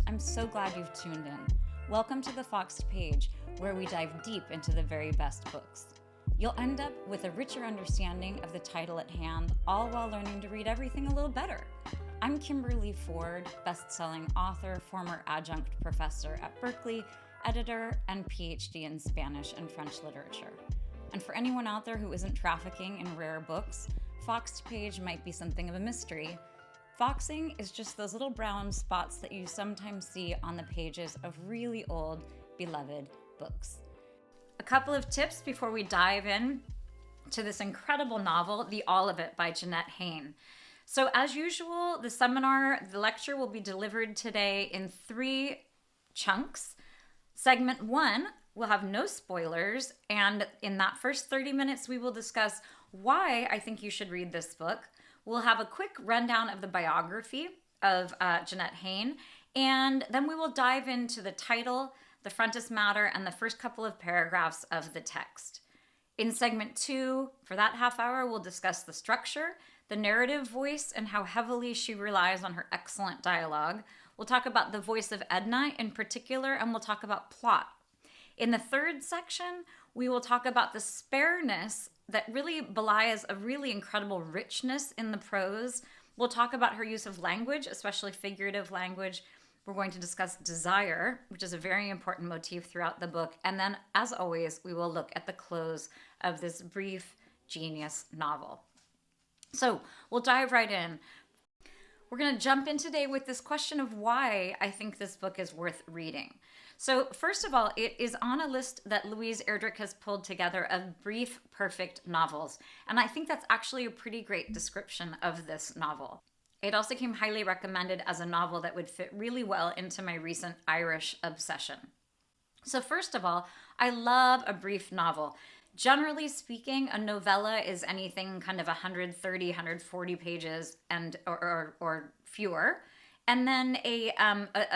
I'm so glad you've tuned in. Welcome to the Foxed Page, where we dive deep into the very best books. You'll end up with a richer understanding of the title at hand, all while learning to read everything a little better. I'm Kimberly Ford, best-selling author, former adjunct professor at Berkeley, editor, and PhD in Spanish and French literature. And for anyone out there who isn't trafficking in rare books, Foxed Page might be something of a mystery. Foxing is just those little brown spots that you sometimes see on the pages of really old, beloved books. A couple of tips before we dive in to this incredible novel, The All of It by Jeannette Haien. So as usual, the lecture will be delivered today in 3 chunks. Segment 1 will have no spoilers, and in that first 30 minutes, we will discuss why I think you should read this book. We'll have a quick rundown of the biography of Jeannette Haien, and then we will dive into the title, the frontis mater, and the first couple of paragraphs of the text. In segment 2, for that half hour, we'll discuss the structure, the narrative voice, and how heavily she relies on her excellent dialogue. We'll talk about the voice of Edna in particular, and we'll talk about plot. In the third section, we will talk about the spareness that really belies a really incredible richness in the prose. We'll talk about her use of language, especially figurative language. We're going to discuss desire, which is a very important motif throughout the book. And then, as always, we will look at the close of this brief genius novel. So we'll dive right in. We're going to jump in today with this question of why I think this book is worth reading. So first of all, it is on a list that Louise Erdrich has pulled together of brief, perfect novels. And I think that's actually a pretty great description of this novel. It also came highly recommended as a novel that would fit really well into my recent Irish obsession. So first of all, I love a brief novel. Generally speaking, a novella is anything kind of 130, 140 pages and or fewer. And then a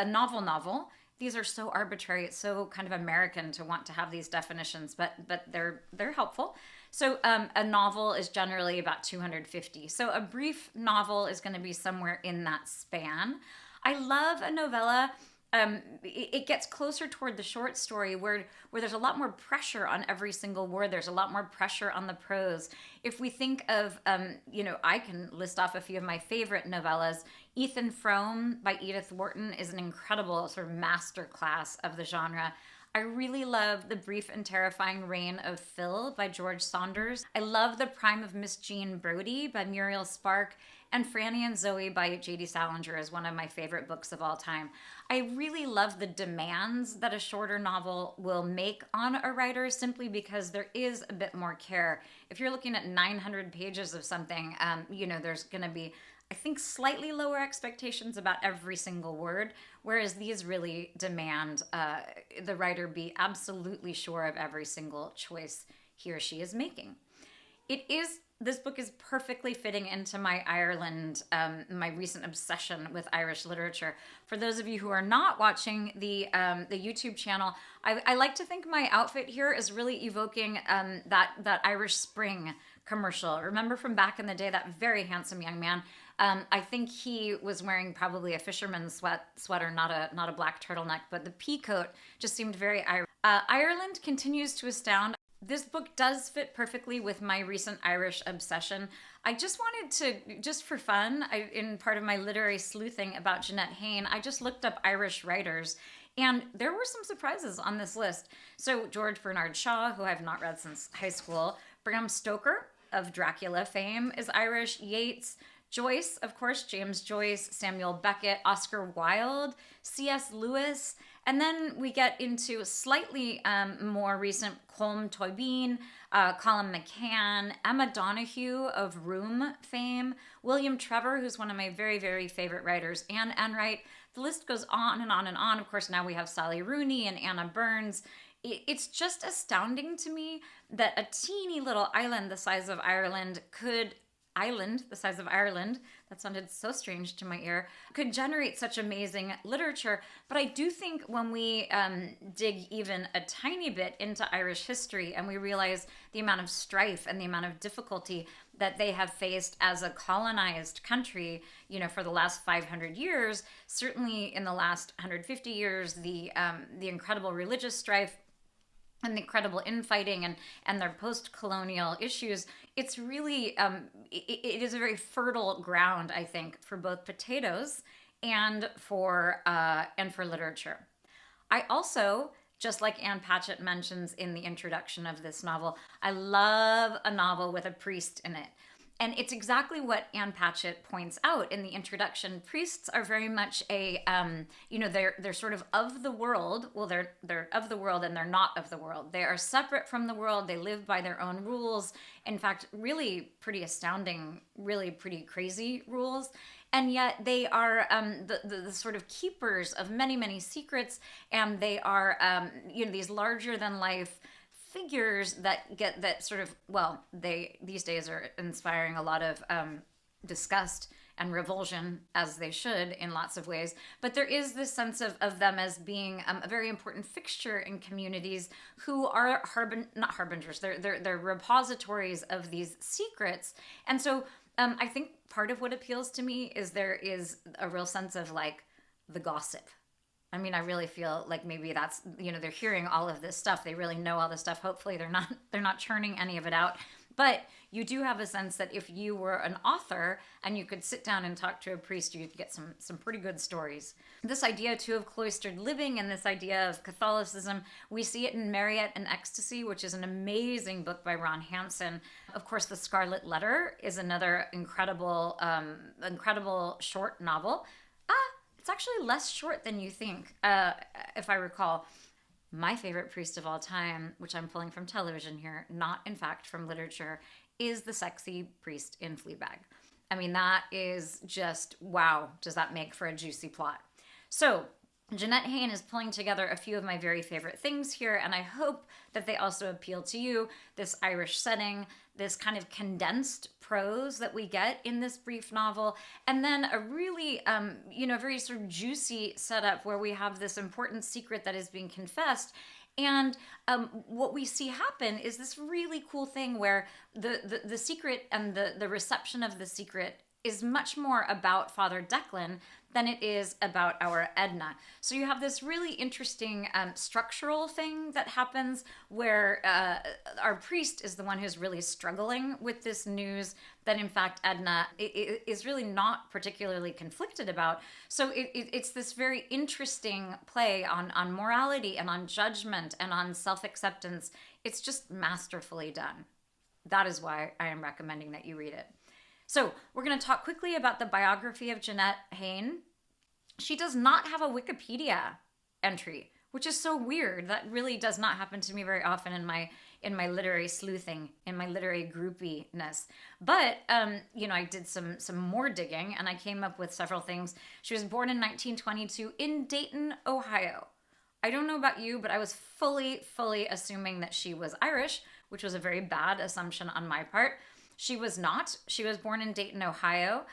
novel. These are so arbitrary. It's so kind of American to want to have these definitions, but they're helpful. So a novel is generally about 250. So a brief novel is going to be somewhere in that span. I love a novella. It gets closer toward the short story where there's a lot more pressure on every single word. There's a lot more pressure on the prose. If we think of, I can list off a few of my favorite novellas. Ethan Frome by Edith Wharton is an incredible sort of masterclass of the genre. I really love The Brief and Terrifying Reign of Phil by George Saunders. I love The Prime of Miss Jean Brodie by Muriel Spark. And Franny and Zoe by J.D. Salinger is one of my favorite books of all time. I really love the demands that a shorter novel will make on a writer simply because there is a bit more care. If you're looking at 900 pages of something, there's going to be, I think, slightly lower expectations about every single word, whereas these really demand the writer be absolutely sure of every single choice he or she is making. This book is perfectly fitting into my Ireland, my recent obsession with Irish literature. For those of you who are not watching the YouTube channel, I like to think my outfit here is really evoking that Irish Spring commercial. Remember from back in the day, that very handsome young man? I think he was wearing probably a fisherman's sweater, not a black turtleneck, but the pea coat just seemed very Irish. Ireland continues to astound. This book does fit perfectly with my recent Irish obsession. I just wanted to, just for fun, in part of my literary sleuthing about Jeannette Haien, I just looked up Irish writers, and there were some surprises on this list. So George Bernard Shaw, who I've not read since high school, Bram Stoker of Dracula fame is Irish, Yeats, Joyce, of course, James Joyce, Samuel Beckett, Oscar Wilde, C.S. Lewis, and then we get into slightly more recent Colm Tóibín, Colin McCann, Emma Donoghue of Room fame, William Trevor, who's one of my very, very favorite writers, Anne Enright. The list goes on and on and on. Of course, now we have Sally Rooney and Anna Burns. It's just astounding to me that a teeny little island the size of Ireland could island the size of Ireland, that sounded so strange to my ear, could generate such amazing literature. But I do think when we dig even a tiny bit into Irish history and we realize the amount of strife and the amount of difficulty that they have faced as a colonized country, for the last 500 years, certainly in the last 150 years, the incredible religious strife and the incredible infighting and their post-colonial issues, it's really, it is a very fertile ground, I think, for both potatoes and for literature. I also, just like Anne Patchett mentions in the introduction of this novel, I love a novel with a priest in it. And it's exactly what Anne Patchett points out in the introduction. Priests are very much they're sort of the world. Well, they're of the world and they're not of the world. They are separate from the world. They live by their own rules. In fact, really pretty astounding, really pretty crazy rules. And yet they are the sort of keepers of many, many secrets. And they are, these larger than life figures that sort of, they these days are inspiring a lot of disgust and revulsion, as they should in lots of ways. But there is this sense of them as being a very important fixture in communities who are not harbingers, they're repositories of these secrets. And so I think part of what appeals to me is there is a real sense of like the gossip. I mean, I really feel like maybe that's, they're hearing all of this stuff. They really know all this stuff. Hopefully they're not churning any of it out. But you do have a sense that if you were an author and you could sit down and talk to a priest, you'd get some pretty good stories. This idea, too, of cloistered living and this idea of Catholicism, we see it in Marriott and Ecstasy, which is an amazing book by Ron Hansen. Of course, The Scarlet Letter is another incredible short novel. It's actually less short than you think, if I recall. My favorite priest of all time, which I'm pulling from television here, not in fact from literature, is the sexy priest in Fleabag. I mean, that is just, wow, does that make for a juicy plot. So Jeannette Haien is pulling together a few of my very favorite things here, and I hope that they also appeal to you. This Irish setting, this kind of condensed prose that we get in this brief novel, and then a really, very sort of juicy setup where we have this important secret that is being confessed. And what we see happen is this really cool thing where the secret and the reception of the secret is much more about Father Declan than it is about our Edna. So you have this really interesting structural thing that happens where our priest is the one who's really struggling with this news that in fact Edna is really not particularly conflicted about. So it's this very interesting play on morality and on judgment and on self-acceptance. It's just masterfully done. That is why I am recommending that you read it. So we're going to talk quickly about the biography of Jeannette Haien. She does not have a Wikipedia entry, which is so weird. That really does not happen to me very often in my literary sleuthing, in my literary groupiness. But, I did some more digging and I came up with several things. She was born in 1922 in Dayton, Ohio. I don't know about you, but I was fully assuming that she was Irish, which was a very bad assumption on my part. She was not. She was born in Dayton, Ohio.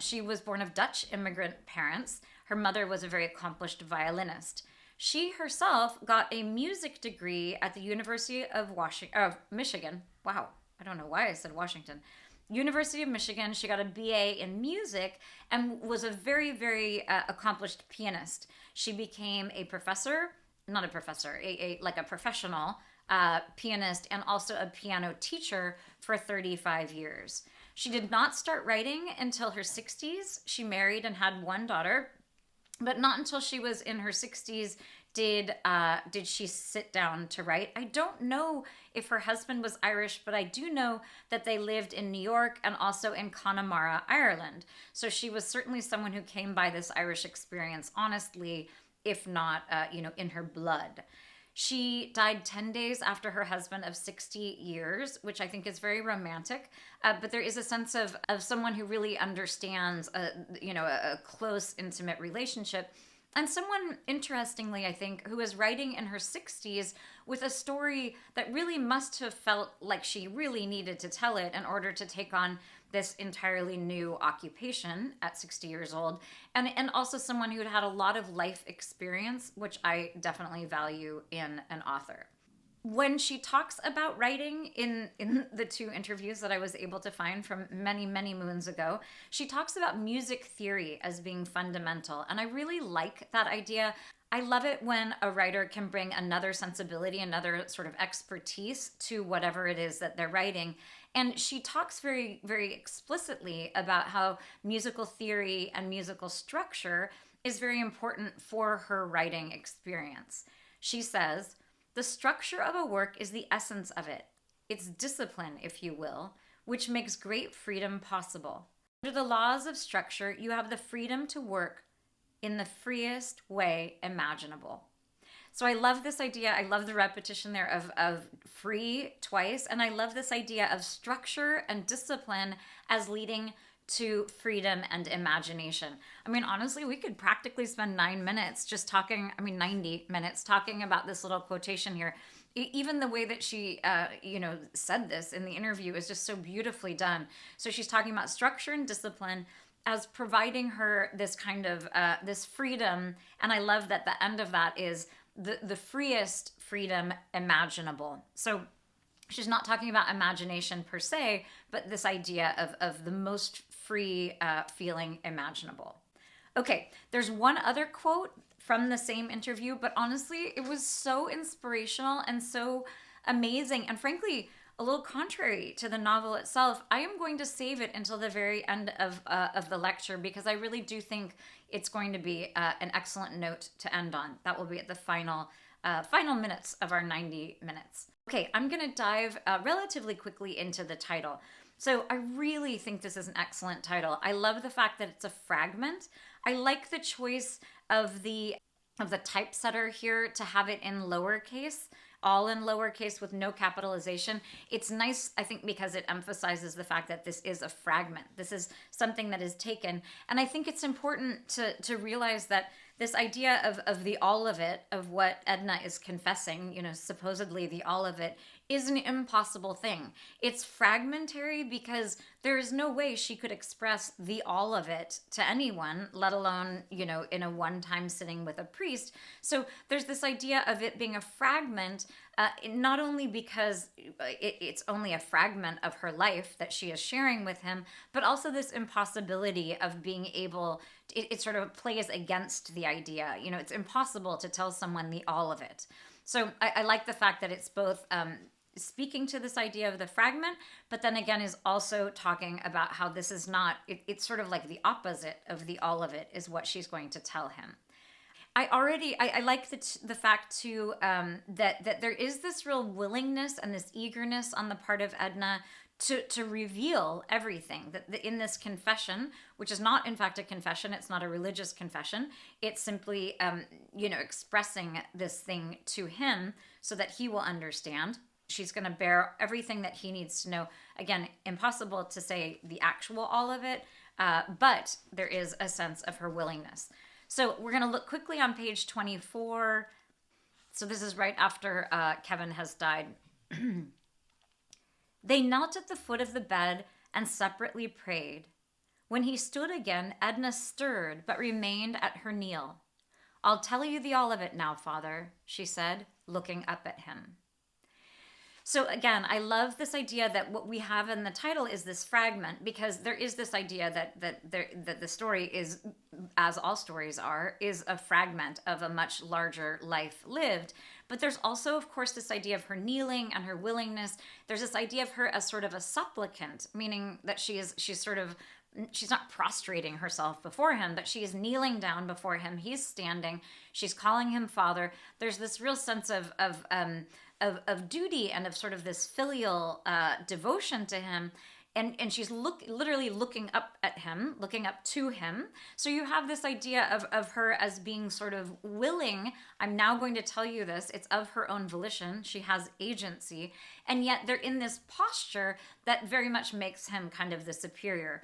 She was born of Dutch immigrant parents. Her mother was a very accomplished violinist. She herself got a music degree at the University of Michigan. Wow, I don't know why I said Washington. University of Michigan. She got a BA in music and was a very accomplished pianist. She became a professor, not a professor, a professional pianist and also a piano teacher for 35 years. She did not start writing until her 60s. She married and had one daughter, but not until she was in her 60s did she sit down to write. I don't know if her husband was Irish, but I do know that they lived in New York and also in Connemara, Ireland. So she was certainly someone who came by this Irish experience honestly, if not, in her blood. She died 10 days after her husband of 60 years, which I think is very romantic. But there is a sense of someone who really understands, a close, intimate relationship. And someone, interestingly, I think, who is writing in her 60s with a story that really must have felt like she really needed to tell it in order to take on this entirely new occupation at 60 years old, and also someone who had a lot of life experience, which I definitely value in an author. When she talks about writing in the 2 interviews that I was able to find from many, many moons ago, she talks about music theory as being fundamental. And I really like that idea. I love it when a writer can bring another sensibility, another sort of expertise to whatever it is that they're writing. And she talks very, very explicitly about how musical theory and musical structure is very important for her writing experience. She says, "The structure of a work is the essence of it, its discipline, if you will, which makes great freedom possible. Under the laws of structure, you have the freedom to work in the freest way imaginable." So I love this idea. I love the repetition there of free twice. And I love this idea of structure and discipline as leading to freedom and imagination. I mean, honestly, we could practically spend 90 minutes talking about this little quotation here. Even the way that she, said this in the interview is just so beautifully done. So she's talking about structure and discipline as providing her this kind of, this freedom. And I love that the end of that is the freest freedom imaginable. So she's not talking about imagination per se, but this idea of the most free feeling imaginable. Okay, there's one other quote from the same interview, but honestly, it was so inspirational and so amazing, and frankly, a little contrary to the novel itself. I am going to save it until the very end of the lecture because I really do think it's going to be an excellent note to end on. That will be at the final minutes of our 90 minutes. Okay, I'm going to dive relatively quickly into the title. So I really think this is an excellent title. I love the fact that it's a fragment. I like the choice of the typesetter here to have it in lowercase, all in lowercase with no capitalization. It's nice, I think, because it emphasizes the fact that this is a fragment. This is something that is taken. And I think it's important to realize that this idea of the all of it, of what Edna is confessing, supposedly the all of it, is an impossible thing. It's fragmentary because there is no way she could express the all of it to anyone, let alone, in a one-time sitting with a priest. So there's this idea of it being a fragment, not only because it's only a fragment of her life that she is sharing with him, but also this impossibility of being able, it sort of plays against the idea. It's impossible to tell someone the all of it. So I like the fact that it's both speaking to this idea of the fragment, but then again is also talking about how this is not, it's sort of like the opposite of the all of it is what she's going to tell him. I like the fact too that there is this real willingness and this eagerness on the part of Edna to reveal everything. That in this confession, which is not in fact a confession, it's not a religious confession, it's simply expressing this thing to him so that he will understand. She's going to bear everything that he needs to know. Again, impossible to say the actual all of it, but there is a sense of her willingness. So we're going to look quickly on page 24. So this is right after Kevin has died. They knelt at the foot of the bed and separately prayed. When he stood again, Edna stirred but remained at her kneel. "I'll tell you the all of it now, Father," she said, looking up at him. So again, I love this idea that what we have in the title is this fragment, because there is this idea that the story is, as all stories are, is a fragment of a much larger life lived. But there's also, of course, this idea of her kneeling and her willingness. There's this idea of her as sort of a supplicant, meaning that she's not prostrating herself before him, but she is kneeling down before him. He's standing. She's calling him Father. There's this real sense of duty and of sort of this filial devotion to him. And she's literally looking up at him, looking up to him. So you have this idea of her as being sort of willing. I'm now going to tell you this. It's of her own volition. She has agency. And yet they're in this posture that very much makes him kind of the superior.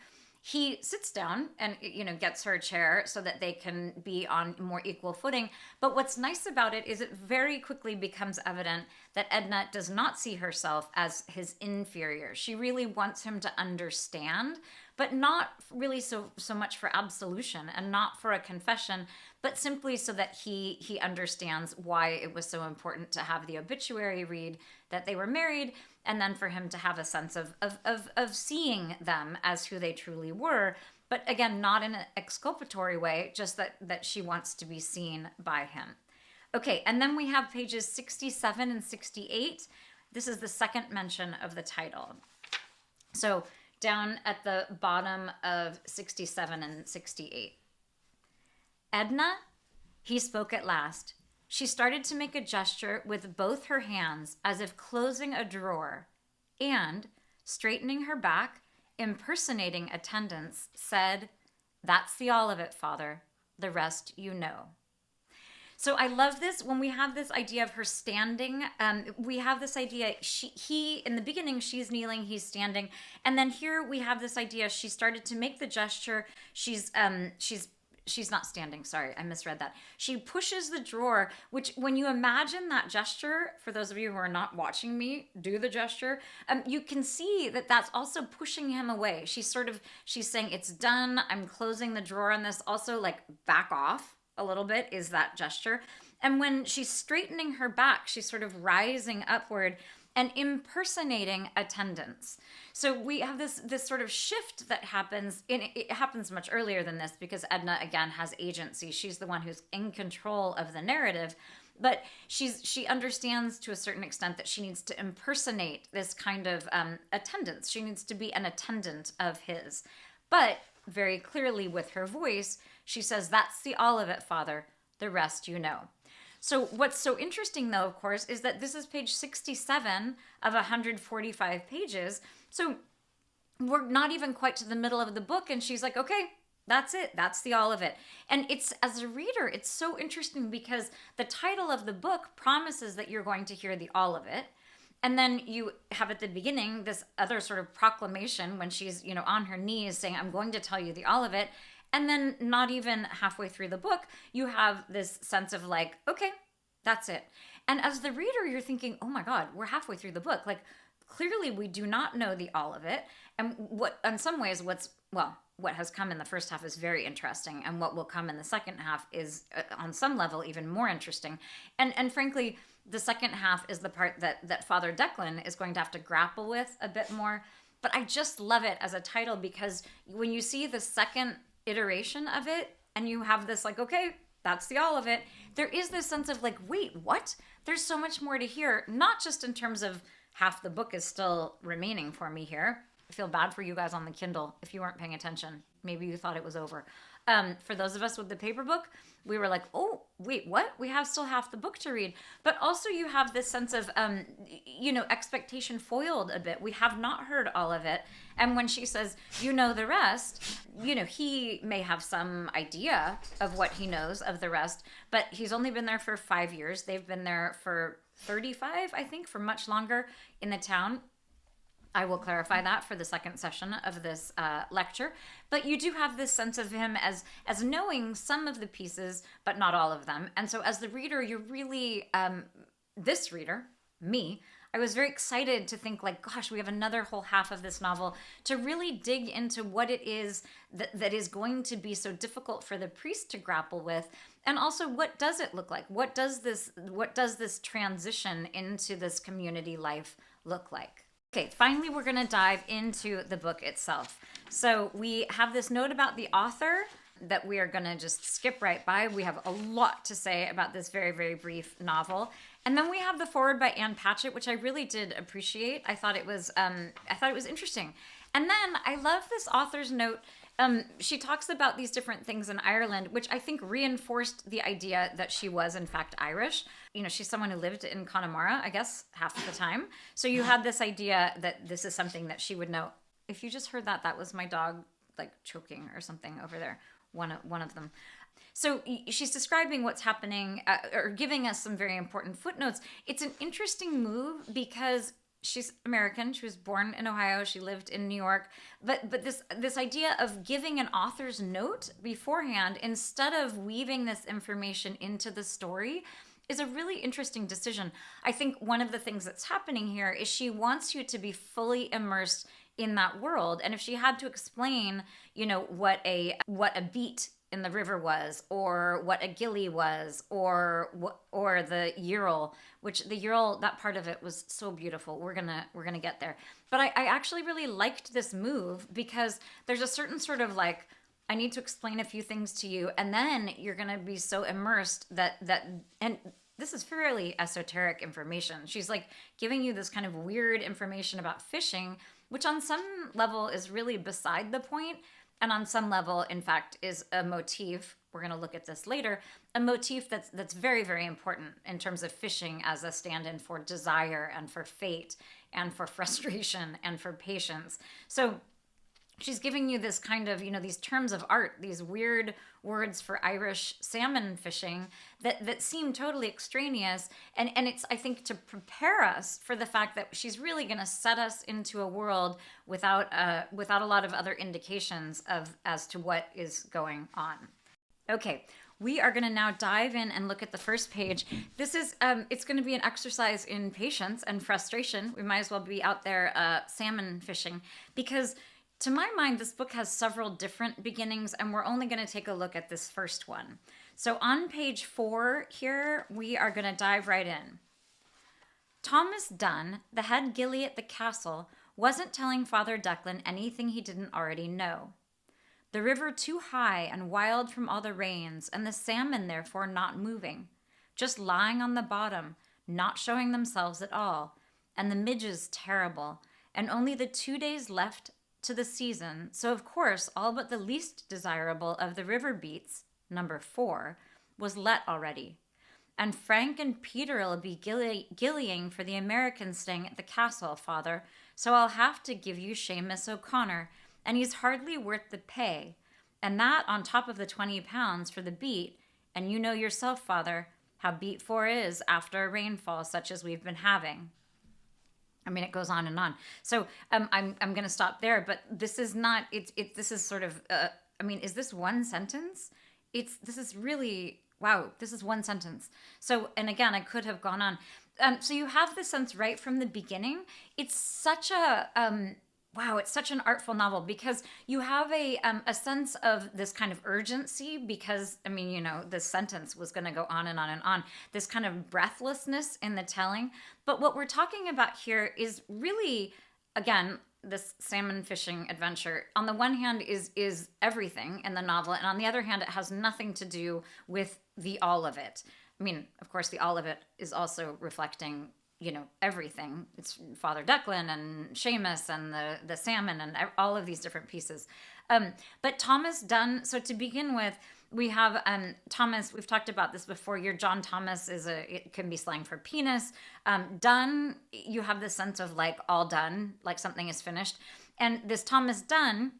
he sits down and, gets her a chair so that they can be on more equal footing. But what's nice about it is it very quickly becomes evident that Edna does not see herself as his inferior. She really wants him to understand, but not really so much for absolution and not for a confession, but simply so that he understands why it was so important to have the obituary read that they were married, and then for him to have a sense of seeing them as who they truly were. But again, not in an exculpatory way, just that she wants to be seen by him. Okay, and then we have pages 67 and 68. This is the second mention of the title. So down at the bottom of 67 and 68. Edna, he spoke at last. She started to make a gesture with both her hands as if closing a drawer and, straightening her back, impersonating attendants, said, "That's the all of it, Father. The rest you know." So I love this. When we have this idea of her standing, we have this idea, he, in the beginning, she's kneeling, he's standing. And then here we have this idea, she started to make the gesture. She's not standing. Sorry, I misread that. She pushes the drawer, which when you imagine that gesture, for those of you who are not watching me do the gesture, you can see that that's also pushing him away. She's saying, it's done. I'm closing the drawer on this. Also, like, back off a little bit is that gesture. And when she's straightening her back, she's sort of rising upward and impersonating attendants. So we have this she shift that happens. It happens much earlier than this because Edna, again, has agency. She's the one who's in control of the narrative. But she understands to a certain extent that she needs to impersonate this kind of attendance. She needs to be an attendant of his. But very clearly with her voice, she says, "That's the all of it, Father. The rest you know." So what's so interesting, though, of course, is that this is page 67 of 145 pages. So we're not even quite to the middle of the book. And she's like, okay, that's it. That's the all of it. And it's, as a reader, it's so interesting because the title of the book promises that you're going to hear the all of it. And then you have at the beginning this other sort of proclamation when she's, on her knees saying, "I'm going to tell you the all of it." And then not even halfway through the book, you have this sense of like, okay, that's it. And as the reader, you're thinking, oh my God, we're halfway through the book. Like, clearly we do not know the all of it. And what, in some ways, what has come in the first half is very interesting. And what will come in the second half is, on some level, even more interesting. And frankly, the second half is the part that Father Declan is going to have to grapple with a bit more. But I just love it as a title because when you see the second iteration of it and you have this like, okay, that's the all of it, there is this sense of like, wait, what? There's so much more to hear, not just in terms of half the book is still remaining for me here. I feel bad for you guys on the Kindle if you weren't paying attention. Maybe you thought it was over. For those of us with the paper book, we were like, oh, wait, what? We have still half the book to read. But also you have this sense of, expectation foiled a bit. We have not heard all of it. And when she says, the rest, he may have some idea of what he knows of the rest, but he's only been there for 5 years. They've been there for 35, I think, for much longer in the town. I will clarify that for the second session of this lecture. But you do have this sense of him as knowing some of the pieces, but not all of them. And so as the reader, you're really, this reader, me, I was very excited to think like, gosh, we have another whole half of this novel to really dig into what it is that is going to be so difficult for the priest to grapple with. And also, what does it look like? What does this transition into this community life look like? Okay, finally, we're going to dive into the book itself. So we have this note about the author that we are going to just skip right by. We have a lot to say about this very, very brief novel. And then we have the foreword by Ann Patchett, which I really did appreciate. I thought it was interesting. And then I love this author's note. She talks about these different things in Ireland, which I think reinforced the idea that she was, in fact, Irish. She's someone who lived in Connemara, I guess, half of the time. So you had this idea that this is something that she would know. If you just heard that, that was my dog, like, choking or something over there, one of them. So she's describing what's happening or giving us some very important footnotes. It's an interesting move because she's American. She was born in Ohio. She lived in New York. But this idea of giving an author's note beforehand instead of weaving this information into the story is a really interesting decision. I think one of the things that's happening here is she wants you to be fully immersed in that world. And if she had to explain, what a beat in the river was, or what a gilly was, or the Ural, which the Ural, that part of it was so beautiful. We're gonna get there. But I actually really liked this move because there's a certain sort of like, I need to explain a few things to you, and then you're gonna be so immersed that and this is fairly esoteric information. She's like giving you this kind of weird information about fishing, which on some level is really beside the point. And on some level, in fact, is a motif. We're going to look at this later. A motif that's very, very important in terms of fishing as a stand-in for desire and for fate and for frustration and for patience. So she's giving you this kind of, these terms of art, these weird words for Irish salmon fishing that seem totally extraneous. And it's, I think, to prepare us for the fact that she's really going to set us into a world without a lot of other indications as to what is going on. Okay. We are going to now dive in and look at the first page. This is, it's going to be an exercise in patience and frustration. We might as well be out there salmon fishing because to my mind, this book has several different beginnings, and we're only going to take a look at this first one. So on page 4 here, we are going to dive right in. Thomas Dunn, the head gillie at the castle, wasn't telling Father Declan anything he didn't already know. The river too high and wild from all the rains, and the salmon therefore not moving, just lying on the bottom, not showing themselves at all, and the midges terrible, and only the 2 days left to the season, so of course all but the least desirable of the river beats, number 4, was let already. And Frank and Peter'll be gillying for the Americans staying at the castle, Father, so I'll have to give you Seamus O'Connor, and he's hardly worth the pay, and that on top of the £20 for the beat, and you know yourself, Father, how beat 4 is after a rainfall such as we've been having. I mean, it goes on and on. So I'm going to stop there, but this is not, this is sort of, is this one sentence? This is really, wow, this is one sentence. So, and again, I could have gone on. So you have the sense right from the beginning. It's such a, it's such an artful novel because you have a sense of this kind of urgency because, this sentence was going to go on and on and on, this kind of breathlessness in the telling. But what we're talking about here is really, again, this salmon fishing adventure. On the one hand is everything in the novel, and on the other hand, it has nothing to do with the all of it. Of course, the all of it is also reflecting everything. It's Father Declan and Seamus and the salmon and all of these different pieces. But Thomas Dunn, so to begin with, we have Thomas, we've talked about this before. Your John Thomas it can be slang for penis. Dunn, you have the sense of like all done, like something is finished. And this Thomas Dunn,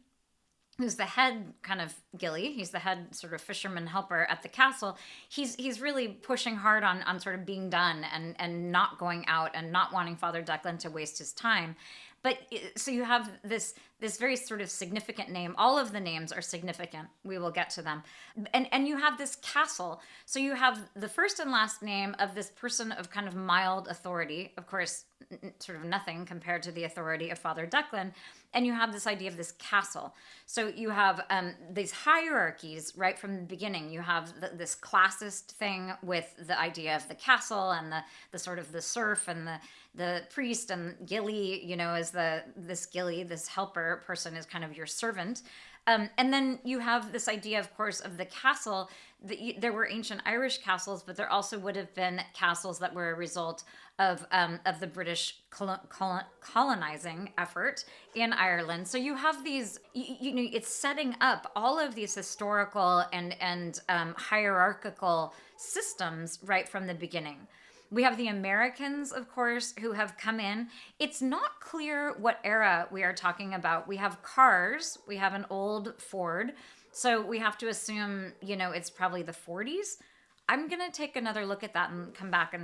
who's the head kind of gillie, he's the head sort of fisherman helper at the castle, he's really pushing hard on sort of being done and not going out and not wanting Father Declan to waste his time. But so you have this very sort of significant name. All of the names are significant. We will get to them. And you have this castle. So you have the first and last name of this person of kind of mild authority. Of course, sort of nothing compared to the authority of Father Declan. And you have this idea of this castle. So you have these hierarchies right from the beginning. You have this classist thing with the idea of the castle and the sort of the serf and the priest and gillie, as this gillie, this helper person is kind of your servant. And then you have this idea, of course, of the castle. There were ancient Irish castles, but there also would have been castles that were a result of the British colonizing effort in Ireland. So you have these, it's setting up all of these historical and hierarchical systems right from the beginning. We have the Americans, of course, who have come in. It's not clear what era we are talking about. We have cars. We have an old Ford. So we have to assume, it's probably the 40s. I'm going to take another look at that and come back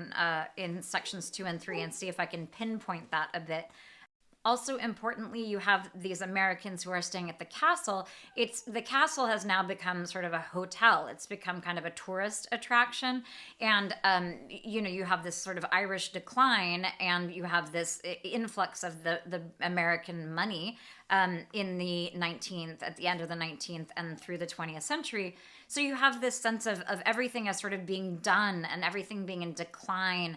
in sections 2 and 3 and see if I can pinpoint that a bit. Also, importantly, you have these Americans who are staying at the castle. The castle has now become sort of a hotel. It's become kind of a tourist attraction. And, you have this sort of Irish decline, and you have this influx of the American money in the 19th, at the end of the 19th and through the 20th century. So you have this sense of everything as sort of being done and everything being in decline,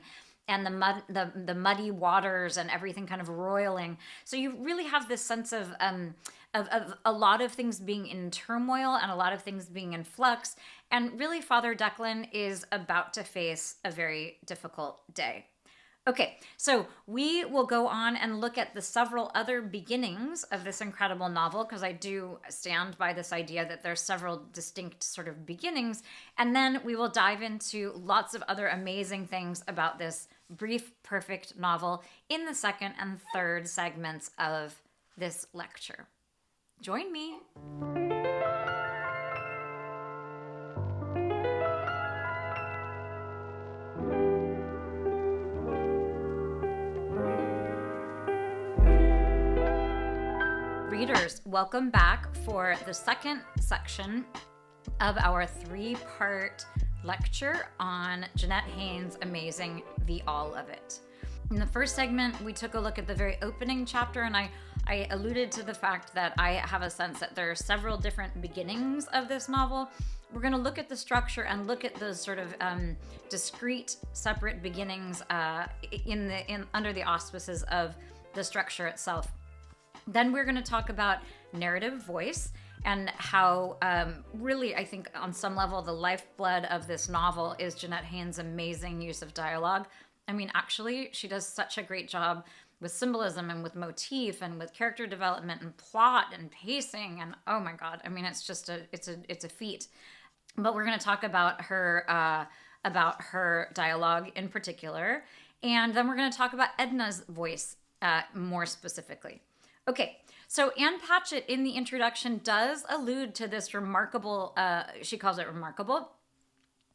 and the muddy waters and everything kind of roiling. So you really have this sense of a lot of things being in turmoil and a lot of things being in flux. And really, Father Declan is about to face a very difficult day. Okay, so we will go on and look at the several other beginnings of this incredible novel, because I do stand by this idea that there's several distinct sort of beginnings. And then we will dive into lots of other amazing things about this brief, perfect novel in the second and third segments of this lecture. Join me. Readers, welcome back for the second section of our 3-part lecture on Jeannette Haien's amazing The All of It. In the first segment, we took a look at the very opening chapter, and I alluded to the fact that I have a sense that there are several different beginnings of this novel. We're going to look at the structure and look at those sort of discrete, separate beginnings under the auspices of the structure itself. Then we're going to talk about narrative voice and how really, I think on some level, the lifeblood of this novel is Jeannette Haien's amazing use of dialogue. I mean, actually, she does such a great job with symbolism and with motif and with character development and plot and pacing. And oh my God, I mean, it's just it's a feat. But we're going to talk about her dialogue in particular. And then we're going to talk about Edna's voice more specifically. Okay, so Anne Patchett in the introduction does allude to this remarkable, she calls it remarkable.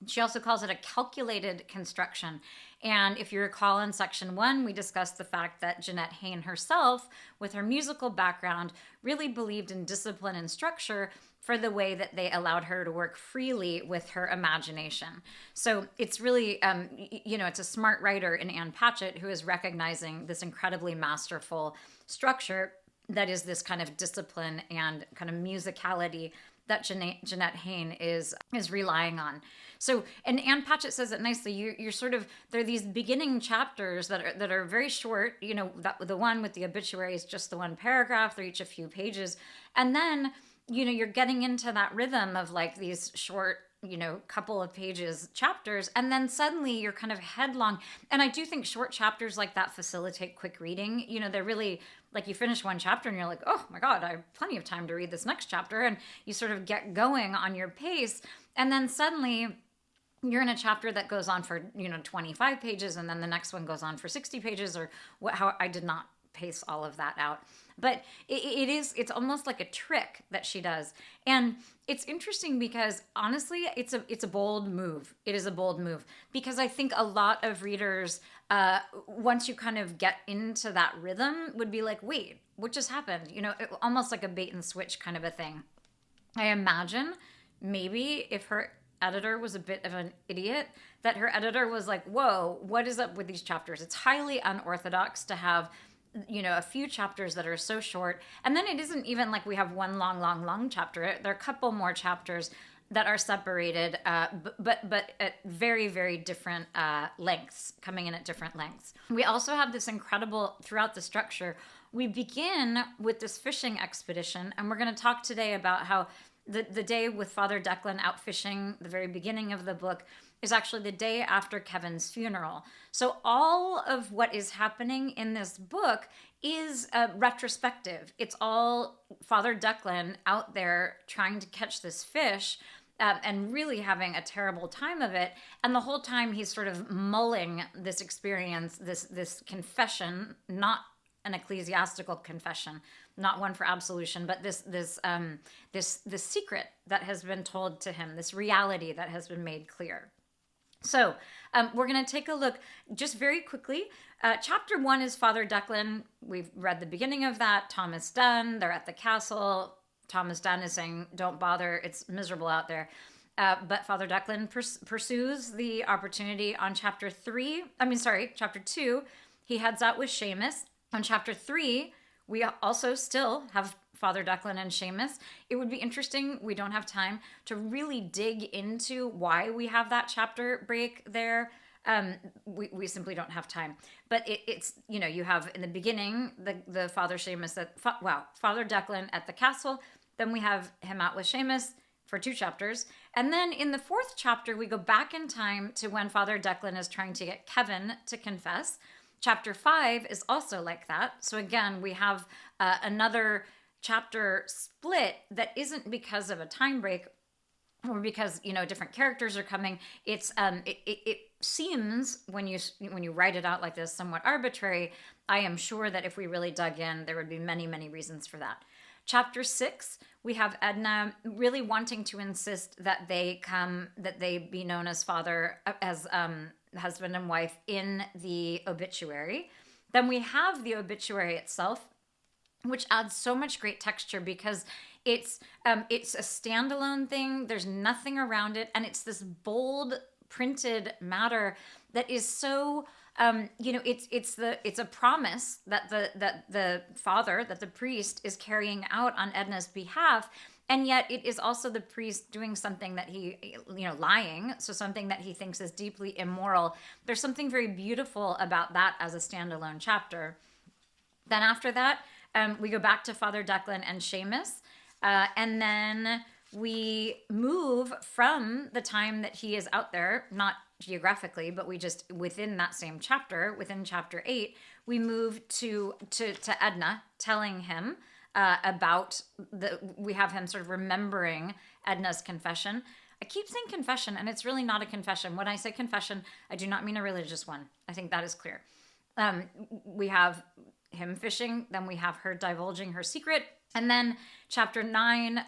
She also calls it a calculated construction. And if you recall in section 1, we discussed the fact that Jeannette Haien herself, with her musical background, really believed in discipline and structure for the way that they allowed her to work freely with her imagination. So it's really, it's a smart writer in Anne Patchett who is recognizing this incredibly masterful structure that is this kind of discipline and kind of musicality that Jeannette Haien is relying on. So, and Anne Patchett says it nicely. You're sort of, there are these beginning chapters that are very short. The one with the obituary is just the one paragraph. They're each a few pages, and then you're getting into that rhythm of like these short, couple of pages chapters, and then suddenly you're kind of headlong. And I do think short chapters like that facilitate quick reading. They're really like, you finish one chapter and you're like, oh my God, I have plenty of time to read this next chapter. And you sort of get going on your pace. And then suddenly you're in a chapter that goes on for, 25 pages. And then the next one goes on for 60 pages or how I did not pace all of that out. But it's almost like a trick that she does. And it's interesting because honestly, it's a bold move. It is a bold move because I think a lot of readers, once you kind of get into that rhythm, would be like, wait, what just happened? Almost like a bait and switch kind of a thing. I imagine maybe if her editor was a bit of an idiot, that her editor was like, whoa, what is up with these chapters? It's highly unorthodox to have a few chapters that are so short. And then it isn't even like we have one long chapter. There are a couple more chapters that are separated, but at very, very different lengths, coming in at different lengths. We also have this incredible, throughout the structure, we begin with this fishing expedition. And we're going to talk today about how the day with Father Declan out fishing, the very beginning of the book, is actually the day after Kevin's funeral. So all of what is happening in this book is retrospective. It's all Father Declan out there trying to catch this fish and really having a terrible time of it. And the whole time he's sort of mulling this experience, this confession, not an ecclesiastical confession, not one for absolution, but this secret that has been told to him, this reality that has been made clear. So we're going to take a look just very quickly. Chapter 1 is Father Declan. We've read the beginning of that. Thomas Dunn, they're at the castle. Thomas Dunn is saying, don't bother, it's miserable out there. But Father Declan pursues the opportunity on chapter 2. He heads out with Seamus. On chapter 3, we also still have Father Declan and Seamus. It would be interesting, we don't have time to really dig into why we have that chapter break there. We simply don't have time. But it's, you have in the beginning, the Father Seamus, Father Declan at the castle. Then we have him out with Seamus for 2 chapters. And then in the 4th chapter, we go back in time to when Father Declan is trying to get Kevin to confess. Chapter 5 is also like that. So again, we have another chapter split that isn't because of a time break or because, different characters are coming. It seems when you write it out like this, somewhat arbitrary. I am sure that if we really dug in, there would be many, many reasons for that. Chapter 6, we have Edna really wanting to insist that they be known as husband and wife in the obituary. Then we have the obituary itself, which adds so much great texture because it's a standalone thing. There's nothing around it, and it's this bold printed matter that is so it's a promise that the priest is carrying out on Edna's behalf, and yet it is also the priest doing something that he lying, so something that he thinks is deeply immoral. There's something very beautiful about that as a standalone chapter. Then after that, we go back to Father Declan and Seamus, and then we move from the time that he is out there, not geographically, but we just within that same chapter, within chapter 8, we move to Edna telling him about we have him sort of remembering Edna's confession. I keep saying confession, and it's really not a confession. When I say confession, I do not mean a religious one. I think that is clear. We have him fishing, then we have her divulging her secret, and then chapter 9,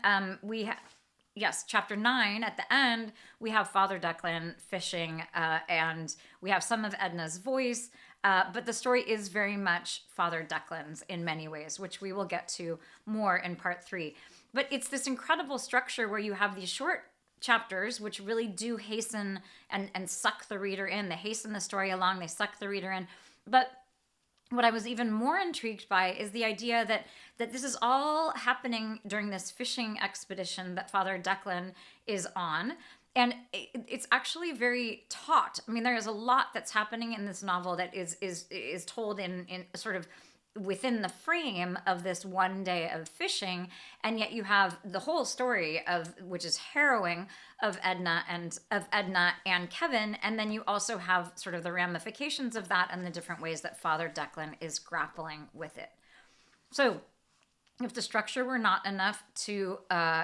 chapter 9, at the end, we have Father Declan fishing, and we have some of Edna's voice, but the story is very much Father Declan's in many ways, which we will get to more in part 3. But it's this incredible structure where you have these short chapters, which really do hasten and suck the reader in. They hasten the story along, they suck the reader in. But what I was even more intrigued by is the idea that this is all happening during this fishing expedition that Father Declan is on. And it's actually very taut. I mean, there is a lot that's happening in this novel that is told in sort of within the frame of this one day of fishing, and yet you have the whole story which is harrowing of Edna and Kevin, and then you also have sort of the ramifications of that and the different ways that Father Declan is grappling with it. So if the structure were not enough to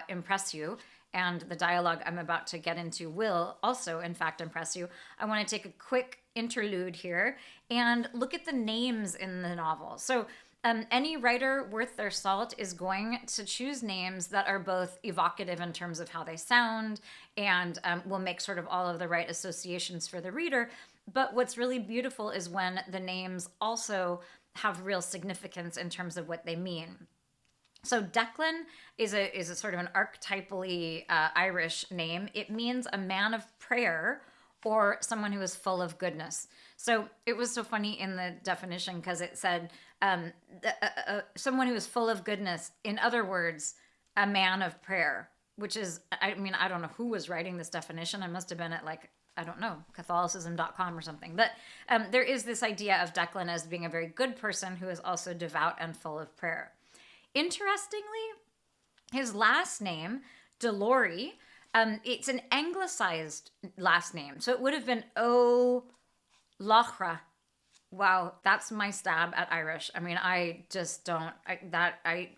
impress you, and the dialogue I'm about to get into will also, in fact, impress you, I want to take a quick interlude here and look at the names in the novel. So any writer worth their salt is going to choose names that are both evocative in terms of how they sound and will make sort of all of the right associations for the reader. But what's really beautiful is when the names also have real significance in terms of what they mean. So Declan is a sort of an archetypally Irish name. It means a man of prayer or someone who is full of goodness. So it was so funny in the definition because it said someone who is full of goodness. In other words, a man of prayer, which is, I mean, I don't know who was writing this definition. I must have been at Catholicism.com or something. But there is this idea of Declan as being a very good person who is also devout and full of prayer. Interestingly, his last name, Delory, it's an anglicized last name. So it would have been O'Lochra. Wow, that's my stab at Irish. I mean, I just don't...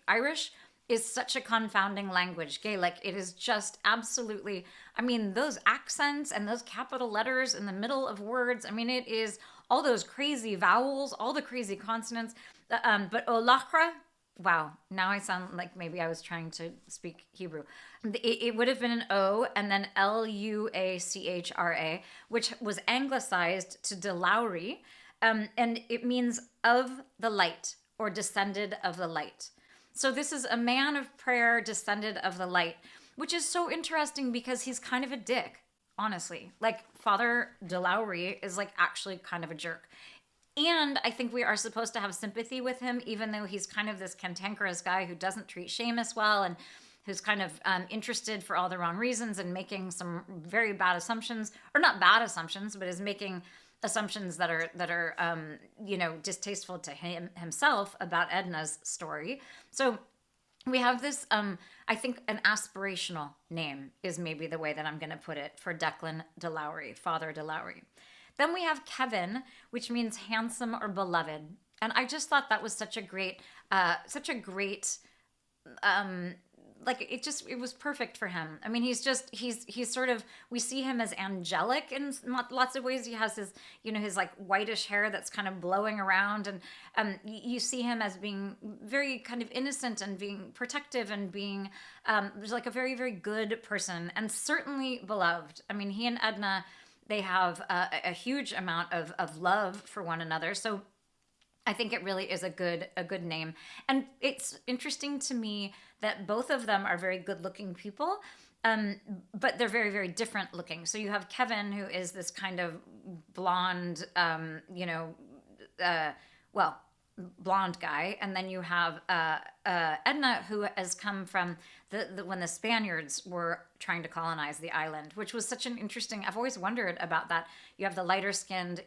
Irish is such a confounding language, okay? Like, it is just absolutely... I mean, those accents and those capital letters in the middle of words, I mean, it is all those crazy vowels, all the crazy consonants. But O'Lochra... Wow, now I sound like maybe I was trying to speak Hebrew. It would have been an O and then Luachra, which was anglicized to Delowry, and it means of the light or descended of the light. So this is a man of prayer, descended of the light, which is so interesting because he's kind of a dick, honestly. Like Father Delowry is like actually kind of a jerk. And I think we are supposed to have sympathy with him, even though he's kind of this cantankerous guy who doesn't treat Seamus well and who's kind of interested for all the wrong reasons and making some very bad assumptions, or not bad assumptions, but is making assumptions that are distasteful to himself about Edna's story. So we have this, I think an aspirational name is maybe the way that I'm going to put it for Declan de Lowry, Father de Lowry. Then we have Kevin, which means handsome or beloved. And I just thought that was such a great, it was perfect for him. I mean, he's sort of, we see him as angelic in lots of ways. He has his, his like whitish hair that's kind of blowing around. And you see him as being very kind of innocent and being protective and being like a very, very good person and certainly beloved. I mean, he and Edna, they have a huge amount of love for one another. So I think it really is a good name. And it's interesting to me that both of them are very good looking people, but they're very, very different looking. So you have Kevin, who is this kind of blonde, blonde guy. And then you have Edna, who has come from when the Spaniards were trying to colonize the island, which was such an interesting, I've always wondered about that. You have the lighter skinned,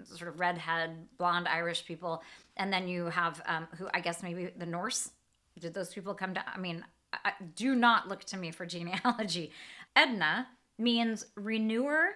sort of redhead, blonde Irish people. And then you have, who I guess maybe the Norse. Did those people come to, do not look to me for genealogy. Edna means renewer,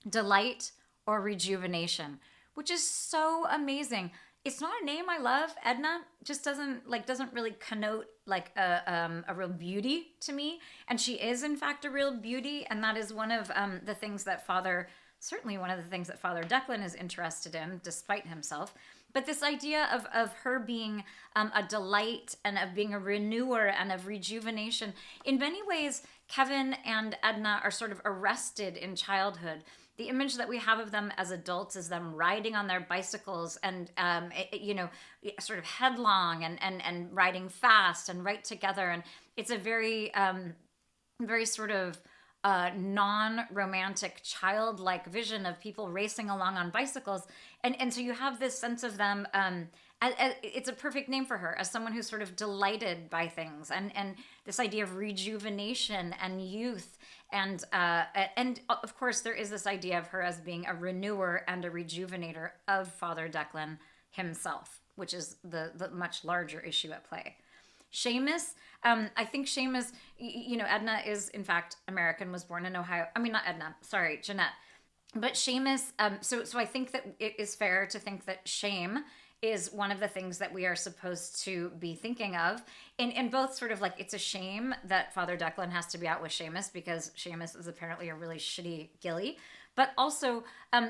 delight, or rejuvenation, which is so amazing. It's not a name I love. Edna just doesn't really connote like a real beauty to me. And she is in fact a real beauty. And that is one of the things that Father Declan is interested in, despite himself. But this idea of her being a delight and of being a renewer and of rejuvenation. In many ways, Kevin and Edna are sort of arrested in childhood. The image that we have of them as adults is them riding on their bicycles and, sort of headlong and riding fast and right together. And it's a very, very sort of non-romantic, childlike vision of people racing along on bicycles. And so you have this sense of them, it's a perfect name for her, as someone who's sort of delighted by things. And this idea of rejuvenation and youth. And of course, there is this idea of her as being a renewer and a rejuvenator of Father Declan himself, which is the much larger issue at play. Seamus, I think Seamus, Edna is in fact American, was born in Ohio. I mean, not Edna, sorry, Jeannette. But Seamus, so I think that it is fair to think that shame is one of the things that we are supposed to be thinking of. In both sort of like, it's a shame that Father Declan has to be out with Seamus because Seamus is apparently a really shitty gilly. But also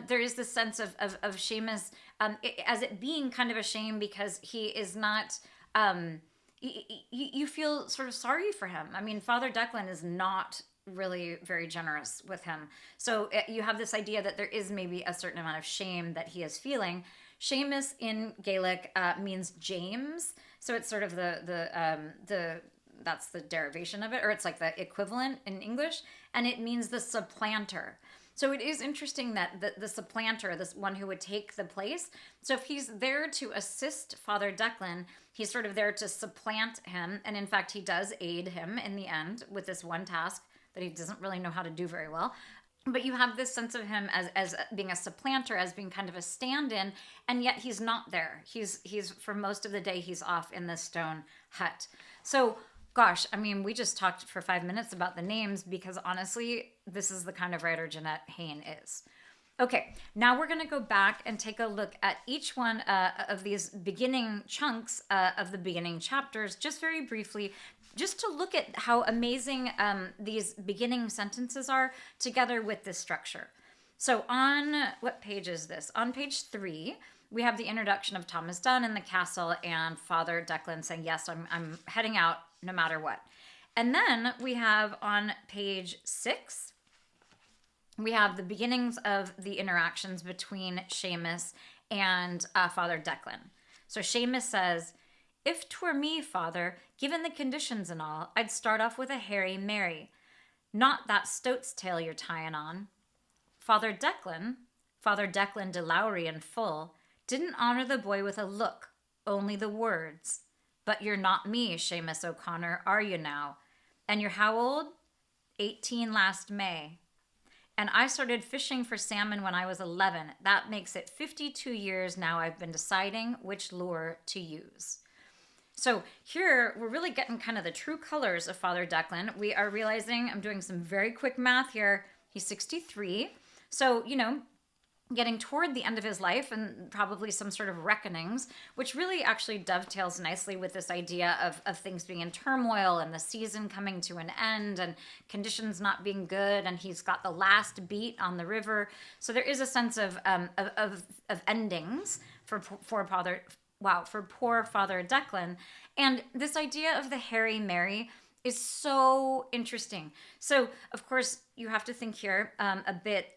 there is this sense of Seamus as it being kind of a shame because he is not, you feel sort of sorry for him. I mean, Father Declan is not really very generous with him. So you have this idea that there is maybe a certain amount of shame that he is feeling. Seamus in Gaelic means James, so it's sort of the that's the derivation of it, or it's like the equivalent in English, and it means the supplanter. So it is interesting that the supplanter, this one who would take the place. So if he's there to assist Father Declan, he's sort of there to supplant him, and in fact he does aid him in the end with this one task that he doesn't really know how to do very well. But you have this sense of him as being a supplanter, as being kind of a stand-in, and yet he's not there. He's for most of the day, he's off in the stone hut. So, gosh, I mean, we just talked for 5 minutes about the names because honestly, this is the kind of writer Jeannette Haien is. Okay, now we're going to go back and take a look at each one of these beginning chunks of the beginning chapters, just very briefly, just to look at how amazing these beginning sentences are together with this structure. So on, what page is this? On page 3, we have the introduction of Thomas Dunn in the castle and Father Declan saying, yes, I'm heading out no matter what. And then we have on page 6, we have the beginnings of the interactions between Seamus and Father Declan. So Seamus says, if 'twere me, Father, given the conditions and all, I'd start off with a Harry Mary, not that stoat's tail you're tying on. Father Declan de Lowry in full, didn't honor the boy with a look, only the words. But you're not me, Seamus O'Connor, are you now? And you're how old? 18 last May. And I started fishing for salmon when I was 11. That makes it 52 years now I've been deciding which lure to use. So here we're really getting kind of the true colors of Father Declan. We are realizing, I'm doing some very quick math here, he's 63. So, getting toward the end of his life and probably some sort of reckonings, which really actually dovetails nicely with this idea of things being in turmoil and the season coming to an end and conditions not being good, and he's got the last beat on the river. So there is a sense of endings for poor Father Declan. And this idea of the Harry Mary is so interesting. So, of course, you have to think here a bit,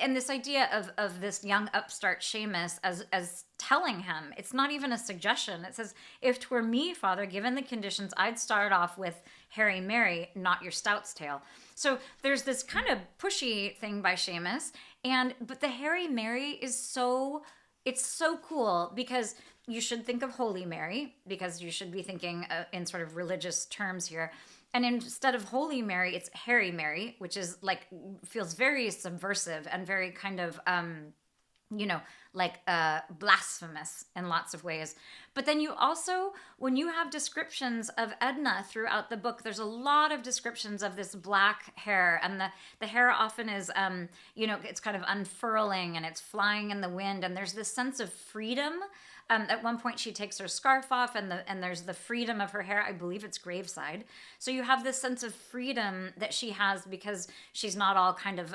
and this idea of this young upstart Seamus as telling him, it's not even a suggestion. It says, if 'twere me, Father, given the conditions, I'd start off with Harry Mary, not your stout's tail. So there's this kind of pushy thing by Seamus, but the Harry Mary is it's so cool because you should think of Holy Mary, because you should be thinking in sort of religious terms here. And instead of Holy Mary, it's Harry Mary, which is feels very subversive and very kind of, blasphemous in lots of ways. But then you also, when you have descriptions of Edna throughout the book, there's a lot of descriptions of this black hair, and the hair often is, it's kind of unfurling and it's flying in the wind, and there's this sense of freedom. At one point, she takes her scarf off, and there's the freedom of her hair. I believe it's graveside. So you have this sense of freedom that she has because she's not all kind of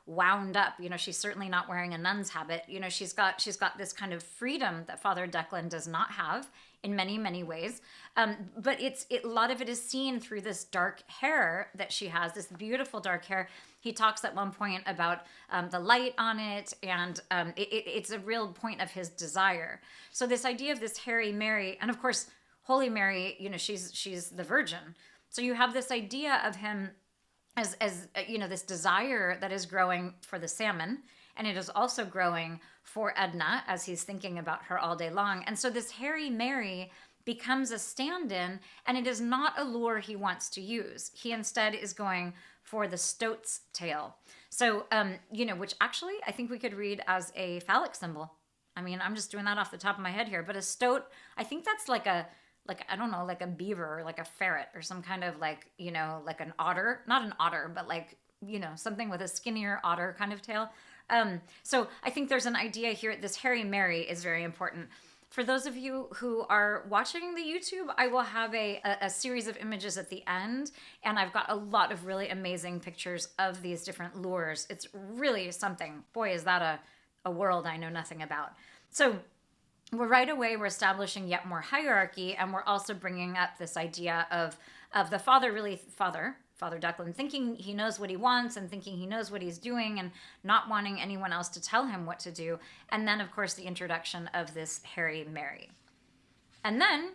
wound up. She's certainly not wearing a nun's habit. She's got this kind of freedom that Father Declan does not have in many, many ways. But a lot of it is seen through this dark hair that she has, this beautiful dark hair. He talks at one point about the light on it, and it's a real point of his desire. So this idea of this Harry Mary, and of course, Holy Mary, she's the Virgin. So you have this idea of him as this desire that is growing for the salmon, and it is also growing for Edna as he's thinking about her all day long. And so this Harry Mary becomes a stand-in, and it is not a lure he wants to use. He instead is going for the stoat's tail. So, which actually I think we could read as a phallic symbol. I mean, I'm just doing that off the top of my head here, but a stoat, I think that's like a beaver, or like a ferret, or some kind of like an otter, not an otter, but something with a skinnier otter kind of tail. So I think there's an idea here. This Harry Mary is very important. For those of you who are watching the YouTube, I will have a series of images at the end, and I've got a lot of really amazing pictures of these different lures. It's really something. Boy, is that a world I know nothing about. So we're establishing yet more hierarchy, and we're also bringing up this idea of the Father Declan, thinking he knows what he wants and thinking he knows what he's doing and not wanting anyone else to tell him what to do. And then, of course, the introduction of this Harry Mary. And then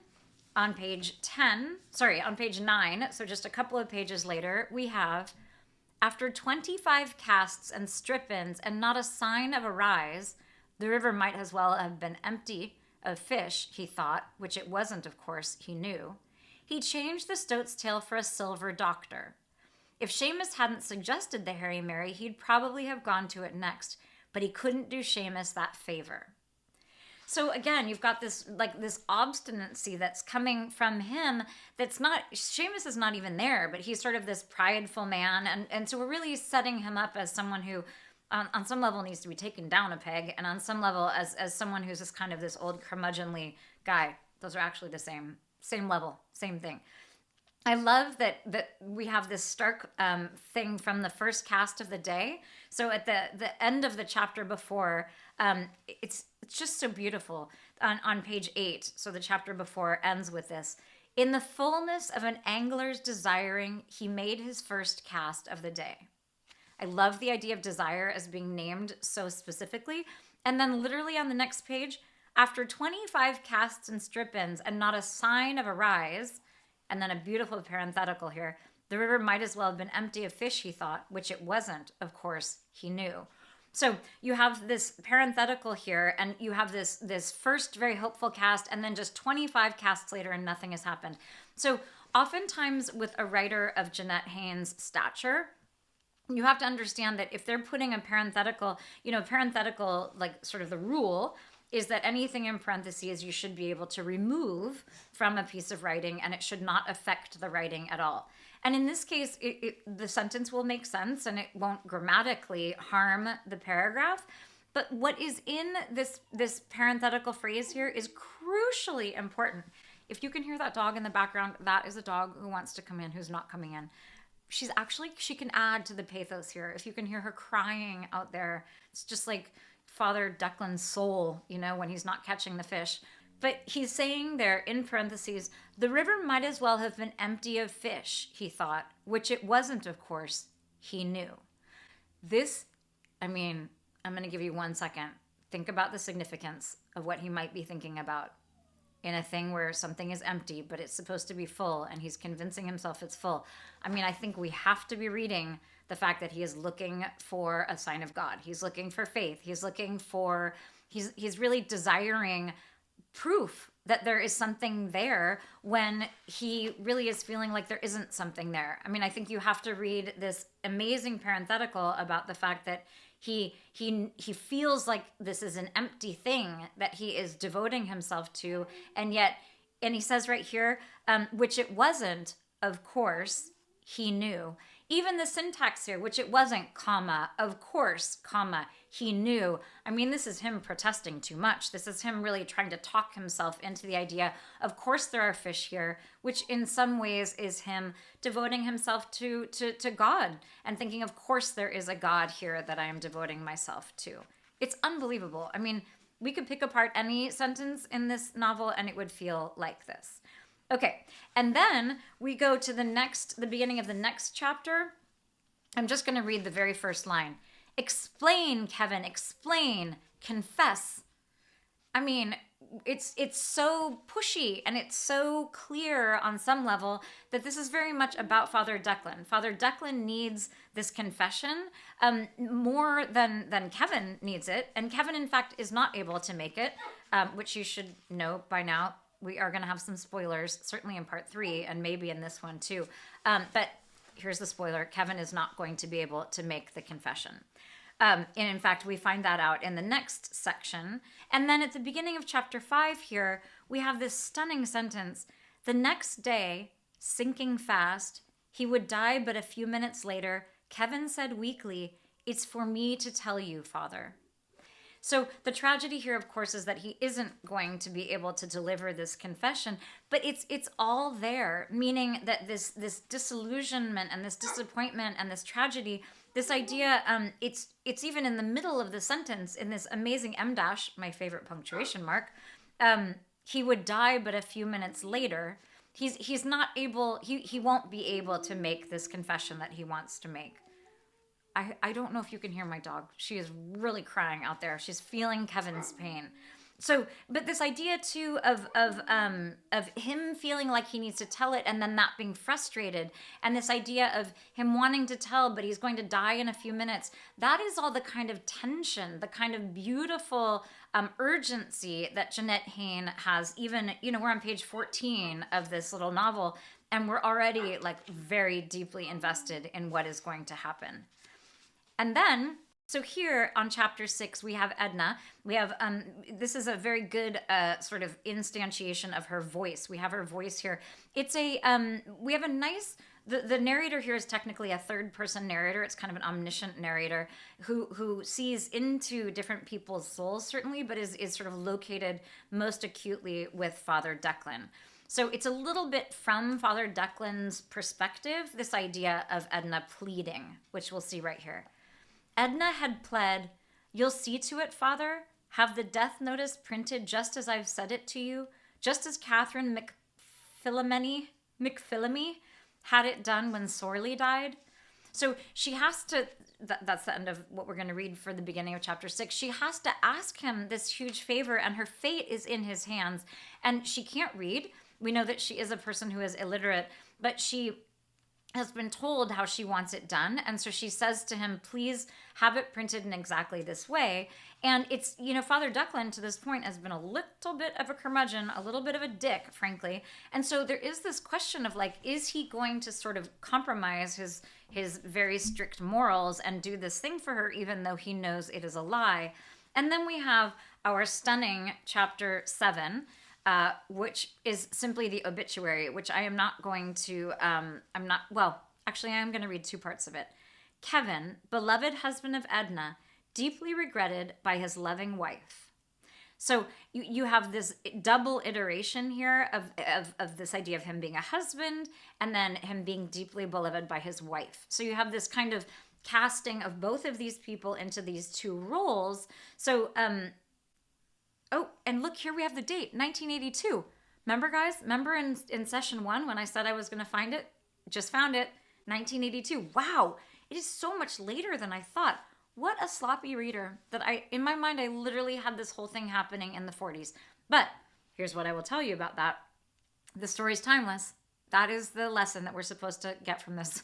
on page 9, so just a couple of pages later, we have, after 25 casts and strip-ins and not a sign of a rise, the river might as well have been empty of fish, he thought, which it wasn't, of course, he knew. He changed the stoat's tail for a silver doctor. If Seamus hadn't suggested the Harry Mary, he'd probably have gone to it next, but he couldn't do Seamus that favor. So again, you've got this obstinacy that's coming from him that's not, Seamus is not even there, but he's sort of this prideful man, and so we're really setting him up as someone who on some level needs to be taken down a peg, and on some level as someone who's just kind of this old curmudgeonly guy. Those are actually the same level, same thing. I love that we have this stark thing from the first cast of the day. So at the end of the chapter before, it's just so beautiful on page 8. So the chapter before ends with this. In the fullness of an angler's desiring, he made his first cast of the day. I love the idea of desire as being named so specifically. And then literally on the next page, after 25 casts and strip-ins and not a sign of a rise, and then a beautiful parenthetical here, the river might as well have been empty of fish, he thought, which it wasn't, of course, he knew. So you have this parenthetical here, and you have this first very hopeful cast, and then just 25 casts later and nothing has happened. So oftentimes with a writer of Jeannette Haien's stature, you have to understand that if they're putting a parenthetical, parenthetical, like sort of the rule is that anything in parentheses you should be able to remove from a piece of writing, and it should not affect the writing at all. And in this case, the sentence will make sense and it won't grammatically harm the paragraph. But what is in this parenthetical phrase here is crucially important. If you can hear that dog in the background, that is a dog who wants to come in, who's not coming in. She can add to the pathos here. If you can hear her crying out there, it's just like Father Declan's soul, when he's not catching the fish. But he's saying there in parentheses, the river might as well have been empty of fish, he thought, which it wasn't, of course, he knew. I'm going to give you 1 second. Think about the significance of what he might be thinking about in a thing where something is empty, but it's supposed to be full, and he's convincing himself it's full. I think we have to be reading the fact that he is looking for a sign of God. He's looking for faith. He's really desiring proof that there is something there when he really is feeling like there isn't something there. I think you have to read this amazing parenthetical about the fact that he feels like this is an empty thing that he is devoting himself to, and he says right here, which it wasn't, of course, he knew. Even the syntax here, which it wasn't, comma, of course, comma, he knew. This is him protesting too much. This is him really trying to talk himself into the idea, of course there are fish here, which in some ways is him devoting himself to God and thinking, of course there is a God here that I am devoting myself to. It's unbelievable. We could pick apart any sentence in this novel and it would feel like this. Okay, and then we go to the beginning of the next chapter. I'm just going to read the very first line. Explain, Kevin, explain, confess. It's so pushy and it's so clear on some level that this is very much about Father Declan. Father Declan needs this confession more than Kevin needs it. And Kevin, in fact, is not able to make it, which you should know by now. We are going to have some spoilers, certainly in part 3 and maybe in this one too. But here's the spoiler. Kevin is not going to be able to make the confession. And in fact, we find that out in the next section. And then at the beginning of chapter 5 here, we have this stunning sentence. The next day, sinking fast, he would die, but a few minutes later, Kevin said weakly, "It's for me to tell you, Father." So the tragedy here, of course, is that he isn't going to be able to deliver this confession, but it's all there, meaning that this disillusionment and this disappointment and this tragedy, this idea, it's even in the middle of the sentence in this amazing M dash, my favorite punctuation mark. He would die, but a few minutes later, he's not able, he won't be able to make this confession that he wants to make. I don't know if you can hear my dog. She is really crying out there. She's feeling Kevin's pain. So, but this idea too of him feeling like he needs to tell it and then not being frustrated, and this idea of him wanting to tell, but he's going to die in a few minutes, that is all the kind of tension, the kind of beautiful urgency that Jeannette Haien has. Even, we're on page 14 of this little novel, and we're already like very deeply invested in what is going to happen. And then, so here on chapter 6, we have Edna. We have, this is a very good sort of instantiation of her voice. We have her voice here. It's we have a nice, the narrator here is technically a third person narrator. It's kind of an omniscient narrator who sees into different people's souls, certainly, but is sort of located most acutely with Father Declan. So it's a little bit from Father Declan's perspective, this idea of Edna pleading, which we'll see right here. Edna had pled, "You'll see to it, Father, have the death notice printed just as I've said it to you, just as Catherine McPhillamy had it done when Sorley died." So she has to, that's the end of what we're going to read for the beginning of chapter 6. She has to ask him this huge favor, and her fate is in his hands. And she can't read. We know that she is a person who is illiterate, but she has been told how she wants it done. And so she says to him, please have it printed in exactly this way. And it's, Father Declan to this point has been a little bit of a curmudgeon, a little bit of a dick, frankly. And so there is this question of is he going to sort of compromise his very strict morals and do this thing for her, even though he knows it is a lie? And then we have our stunning chapter 7, which is simply the obituary, which I am not going to, I am going to read 2 parts of it. Kevin, beloved husband of Edna, deeply regretted by his loving wife. So you have this double iteration here of this idea of him being a husband and then him being deeply beloved by his wife. So you have this kind of casting of both of these people into these 2 roles. So, oh, and look, here we have the date, 1982. Remember, guys? Remember in session 1 when I said I was going to find it? Just found it, 1982. Wow, it is so much later than I thought. What a sloppy reader that in my mind, I literally had this whole thing happening in the 40s. But here's what I will tell you about that. The story's timeless. That is the lesson that we're supposed to get from this.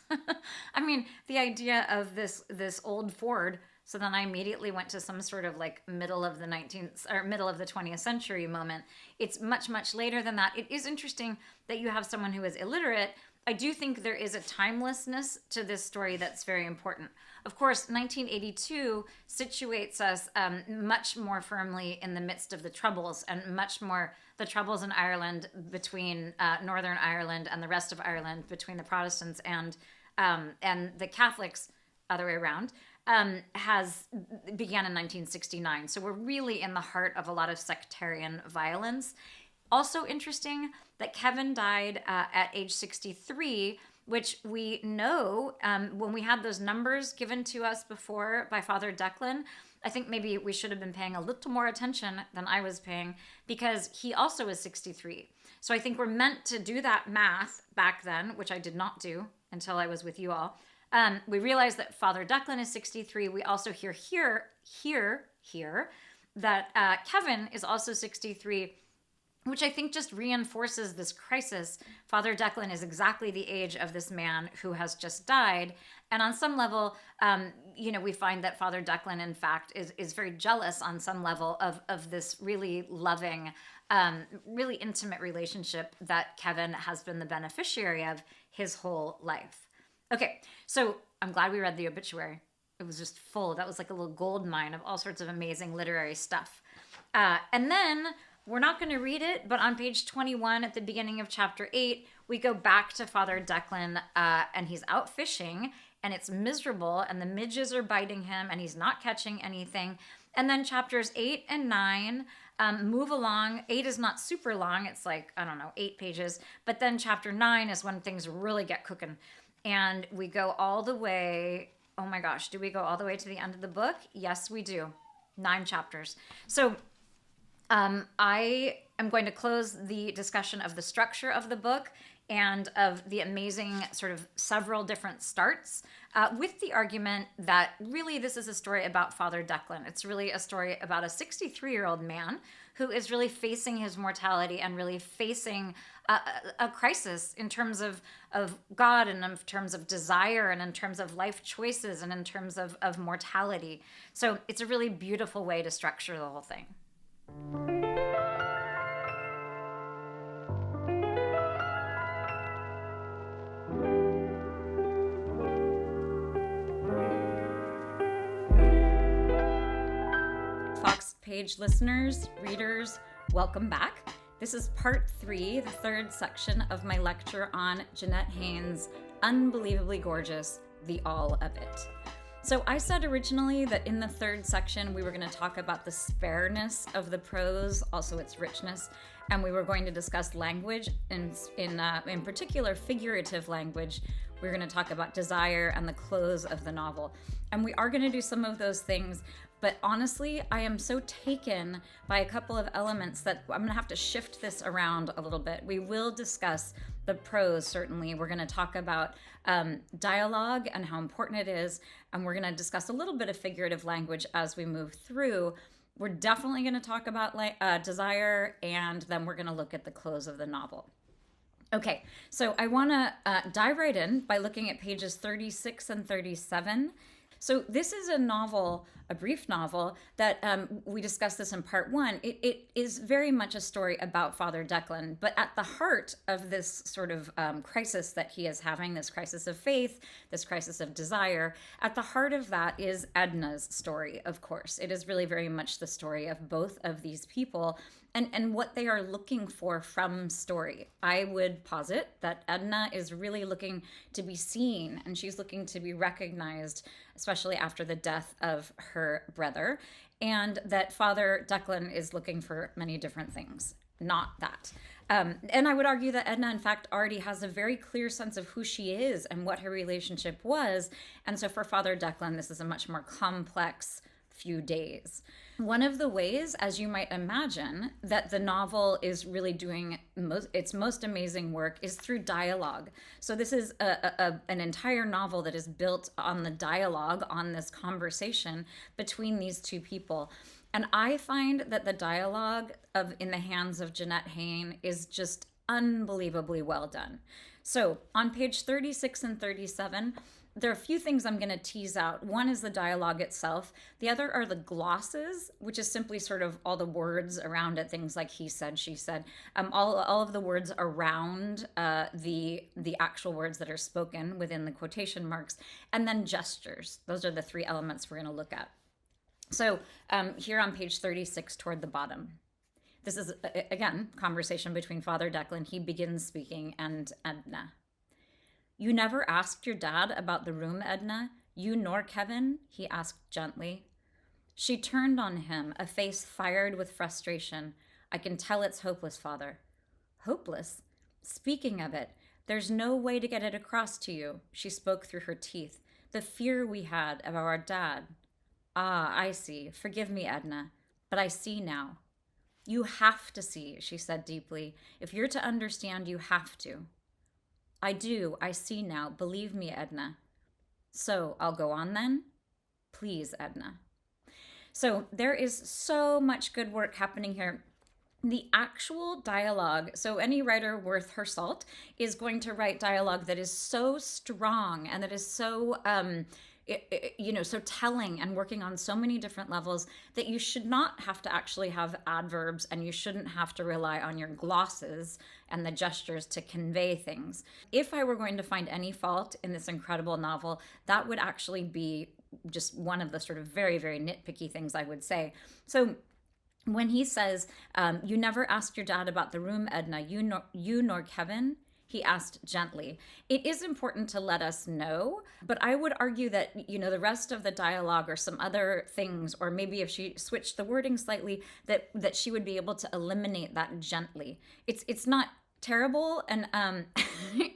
I mean, the idea of this old Ford. So then I immediately went to some sort of middle of the 20th century moment. It's much, much later than that. It is interesting that you have someone who is illiterate. I do think there is a timelessness to this story that's very important. Of course, 1982 situates us much more firmly in the midst of the Troubles, and much more the Troubles in Ireland between Northern Ireland and the rest of Ireland, between the Protestants and the Catholics, other way around. Began in 1969. So we're really in the heart of a lot of sectarian violence. Also interesting that Kevin died at age 63, which we know when we had those numbers given to us before by Father Declan, I think maybe we should have been paying a little more attention than I was paying, because he also is 63. So I think we're meant to do that math back then, which I did not do until I was with you all. We realize that Father Declan is 63. We also hear that Kevin is also 63, which I think just reinforces this crisis. Father Declan is exactly the age of this man who has just died. And on some level, we find that Father Declan, in fact, is very jealous on some level of this really loving, really intimate relationship that Kevin has been the beneficiary of his whole life. Okay, so I'm glad we read the obituary. It was just full. That was like a little gold mine of all sorts of amazing literary stuff. And then we're not going to read it, but on page 21 at the beginning of chapter 8, we go back to Father Declan, and he's out fishing, and it's miserable, and the midges are biting him, and he's not catching anything. And then chapters 8 and 9 move along. 8 is not super long. It's 8 pages. But then chapter 9 is when things really get cooking. And we go all the way, oh my gosh, do we go all the way to the end of the book? Yes, we do. 9 chapters. So I am going to close the discussion of the structure of the book and of the amazing sort of several different starts with the argument that really this is a story about Father Declan. It's really a story about a 63-year-old man who is really facing his mortality and really facing a crisis in terms of God, and in terms of desire, and in terms of life choices, and in terms of mortality. So it's a really beautiful way to structure the whole thing. Fox Page listeners, readers, welcome back. This is part 3, the 3rd section of my lecture on Jeannette Hayen's unbelievably gorgeous The All of It. So I said originally that in the third section, we were going to talk about the spareness of the prose, also its richness, and we were going to discuss language, in particular figurative language. We're going to talk about desire and the close of the novel. And we are going to do some of those things, but honestly, I am so taken by a couple of elements that I'm going to have to shift this around a little bit. We will discuss the prose, certainly. We're going to talk about dialogue and how important it is, and we're going to discuss a little bit of figurative language as we move through. We're definitely going to talk about desire, and then we're going to look at the close of the novel. Okay, so I want to dive right in by looking at pages 36 and 37. So this is a novel, a brief novel, that we discussed this in part one. It is very much a story about Father Declan, but at the heart of this sort of crisis that he is having, this crisis of faith, this crisis of desire, at the heart of that is Edna's story, of course. It is really very much the story of both of these people and what they are looking for from story. I would posit that Edna is really looking to be seen, and she's looking to be recognized, especially after the death of her brother, and that Father Declan is looking for many different things, not that. And I would argue that Edna, in fact, already has a very clear sense of who she is and what her relationship was. And so for Father Declan, this is a much more complex few days. One of the ways, as you might imagine, that the novel is really doing its most amazing work is through dialogue. So this is an entire novel that is built on the dialogue, on this conversation between these two people. And I find that the dialogue in the hands of Jeannette Haien is just unbelievably well done. So on page 36 and 37, there are a few things I'm going to tease out. One is the dialogue itself. The other are the glosses, which is simply sort of all the words around it, things like he said, she said, all of the words around the actual words that are spoken within the quotation marks, and then gestures. Those are the three elements we're going to look at. So here on page 36 toward the bottom. This is, again, conversation between Father Declan. He begins speaking, and Edna. You never asked your dad about the room, Edna? You nor Kevin? He asked gently. She turned on him, a face fired with frustration. I can tell it's hopeless, Father. Hopeless? Speaking of it, there's no way to get it across to you, she spoke through her teeth. The fear we had of our dad. Ah, I see. Forgive me, Edna, but I see now. You have to see, she said deeply. If you're to understand, you have to. I do. I see now. Believe me, Edna. So I'll go on then? Please, Edna. So there is so much good work happening here. The actual dialogue, so any writer worth her salt is going to write dialogue that is so strong and that is so so telling and working on so many different levels that you should not have to actually have adverbs, and you shouldn't have to rely on your glosses and the gestures to convey things. If I were going to find any fault in this incredible novel, that would actually be just one of the sort of very, very nitpicky things I would say. So when he says, you never asked your dad about the room, Edna, you nor Kevin, he asked gently. It is important to let us know, but I would argue that, the rest of the dialogue or some other things, or maybe if she switched the wording slightly, that she would be able to eliminate that gently. It's not terrible, and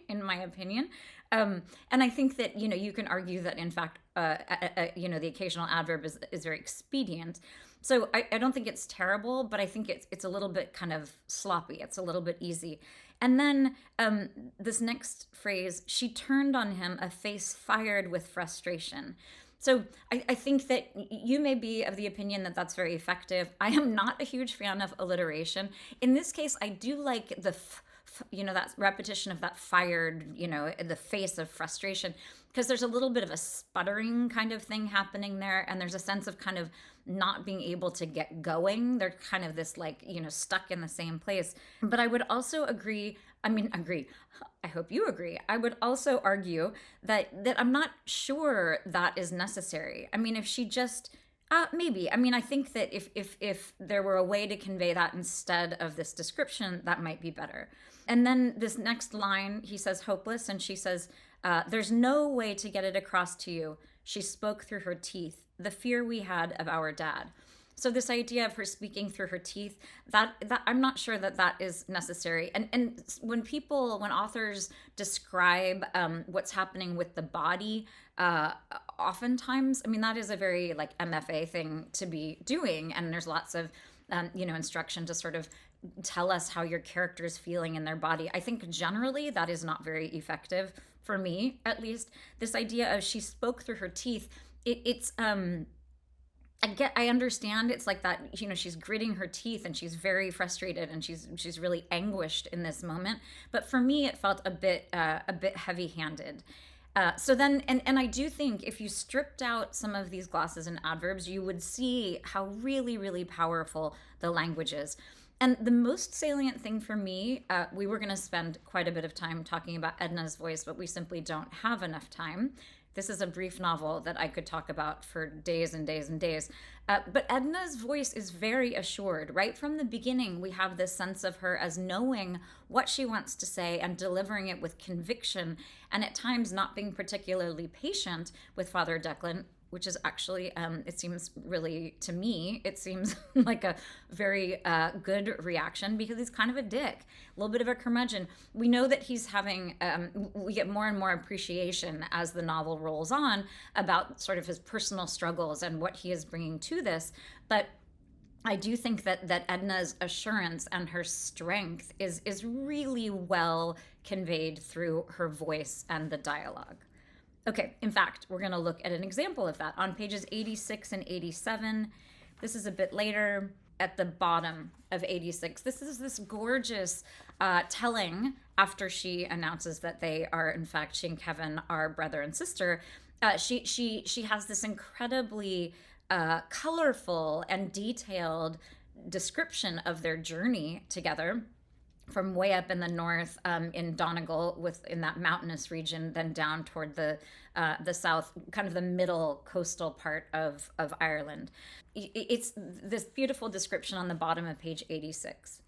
in my opinion. And I think that, you can argue that, in fact, the occasional adverb is very expedient. So I don't think it's terrible, but I think it's a little bit kind of sloppy. It's a little bit easy. And then this next phrase, she turned on him, a face fired with frustration. So I think that you may be of the opinion that that's very effective. I am not a huge fan of alliteration. In this case, I do like the that repetition of that fired, the face of frustration, because there's a little bit of a sputtering kind of thing happening there. And there's a sense of kind of not being able to get going. They're kind of this stuck in the same place. But I would also agree. I hope you agree. I would also argue that I'm not sure that is necessary. If she just, maybe. I think that if there were a way to convey that instead of this description, that might be better. And then this next line, he says hopeless, and she says, there's no way to get it across to you, She spoke through her teeth, the fear we had of our dad. So this idea of her speaking through her teeth, that I'm not sure that is necessary. And when authors describe what's happening with the body, oftentimes, I mean, that is a very like MFA thing to be doing, and there's lots of instruction to sort of tell us how your character is feeling in their body. I think generally that is not very effective, for me at least. This idea of she spoke through her teeth, I understand it's like that, she's gritting her teeth and she's very frustrated and she's really anguished in this moment. But for me, it felt a bit heavy-handed. So then, and I do think if you stripped out some of these glosses and adverbs, you would see how really, really powerful the language is. And the most salient thing for me, we were going to spend quite a bit of time talking about Edna's voice, but we simply don't have enough time. This is a brief novel that I could talk about for days and days and days. But Edna's voice is very assured. Right from the beginning, we have this sense of her as knowing what she wants to say and delivering it with conviction, and at times not being particularly patient with Father Declan, which is actually, it seems really, to me, it seems like a very good reaction, because he's kind of a dick, a little bit of a curmudgeon. We know that he's having, we get more and more appreciation as the novel rolls on about sort of his personal struggles and what he is bringing to this. But I do think that Edna's assurance and her strength is really well conveyed through her voice and the dialogue. Okay, in fact, we're going to look at an example of that on pages 86 and 87. This is a bit later at the bottom of 86. This is this gorgeous telling after she announces that they are, in fact, she and Kevin are brother and sister. She has this incredibly colorful and detailed description of their journey together, from way up in the north in Donegal, in that mountainous region, then down toward the south, kind of the middle coastal part of Ireland. It's this beautiful description on the bottom of page 86.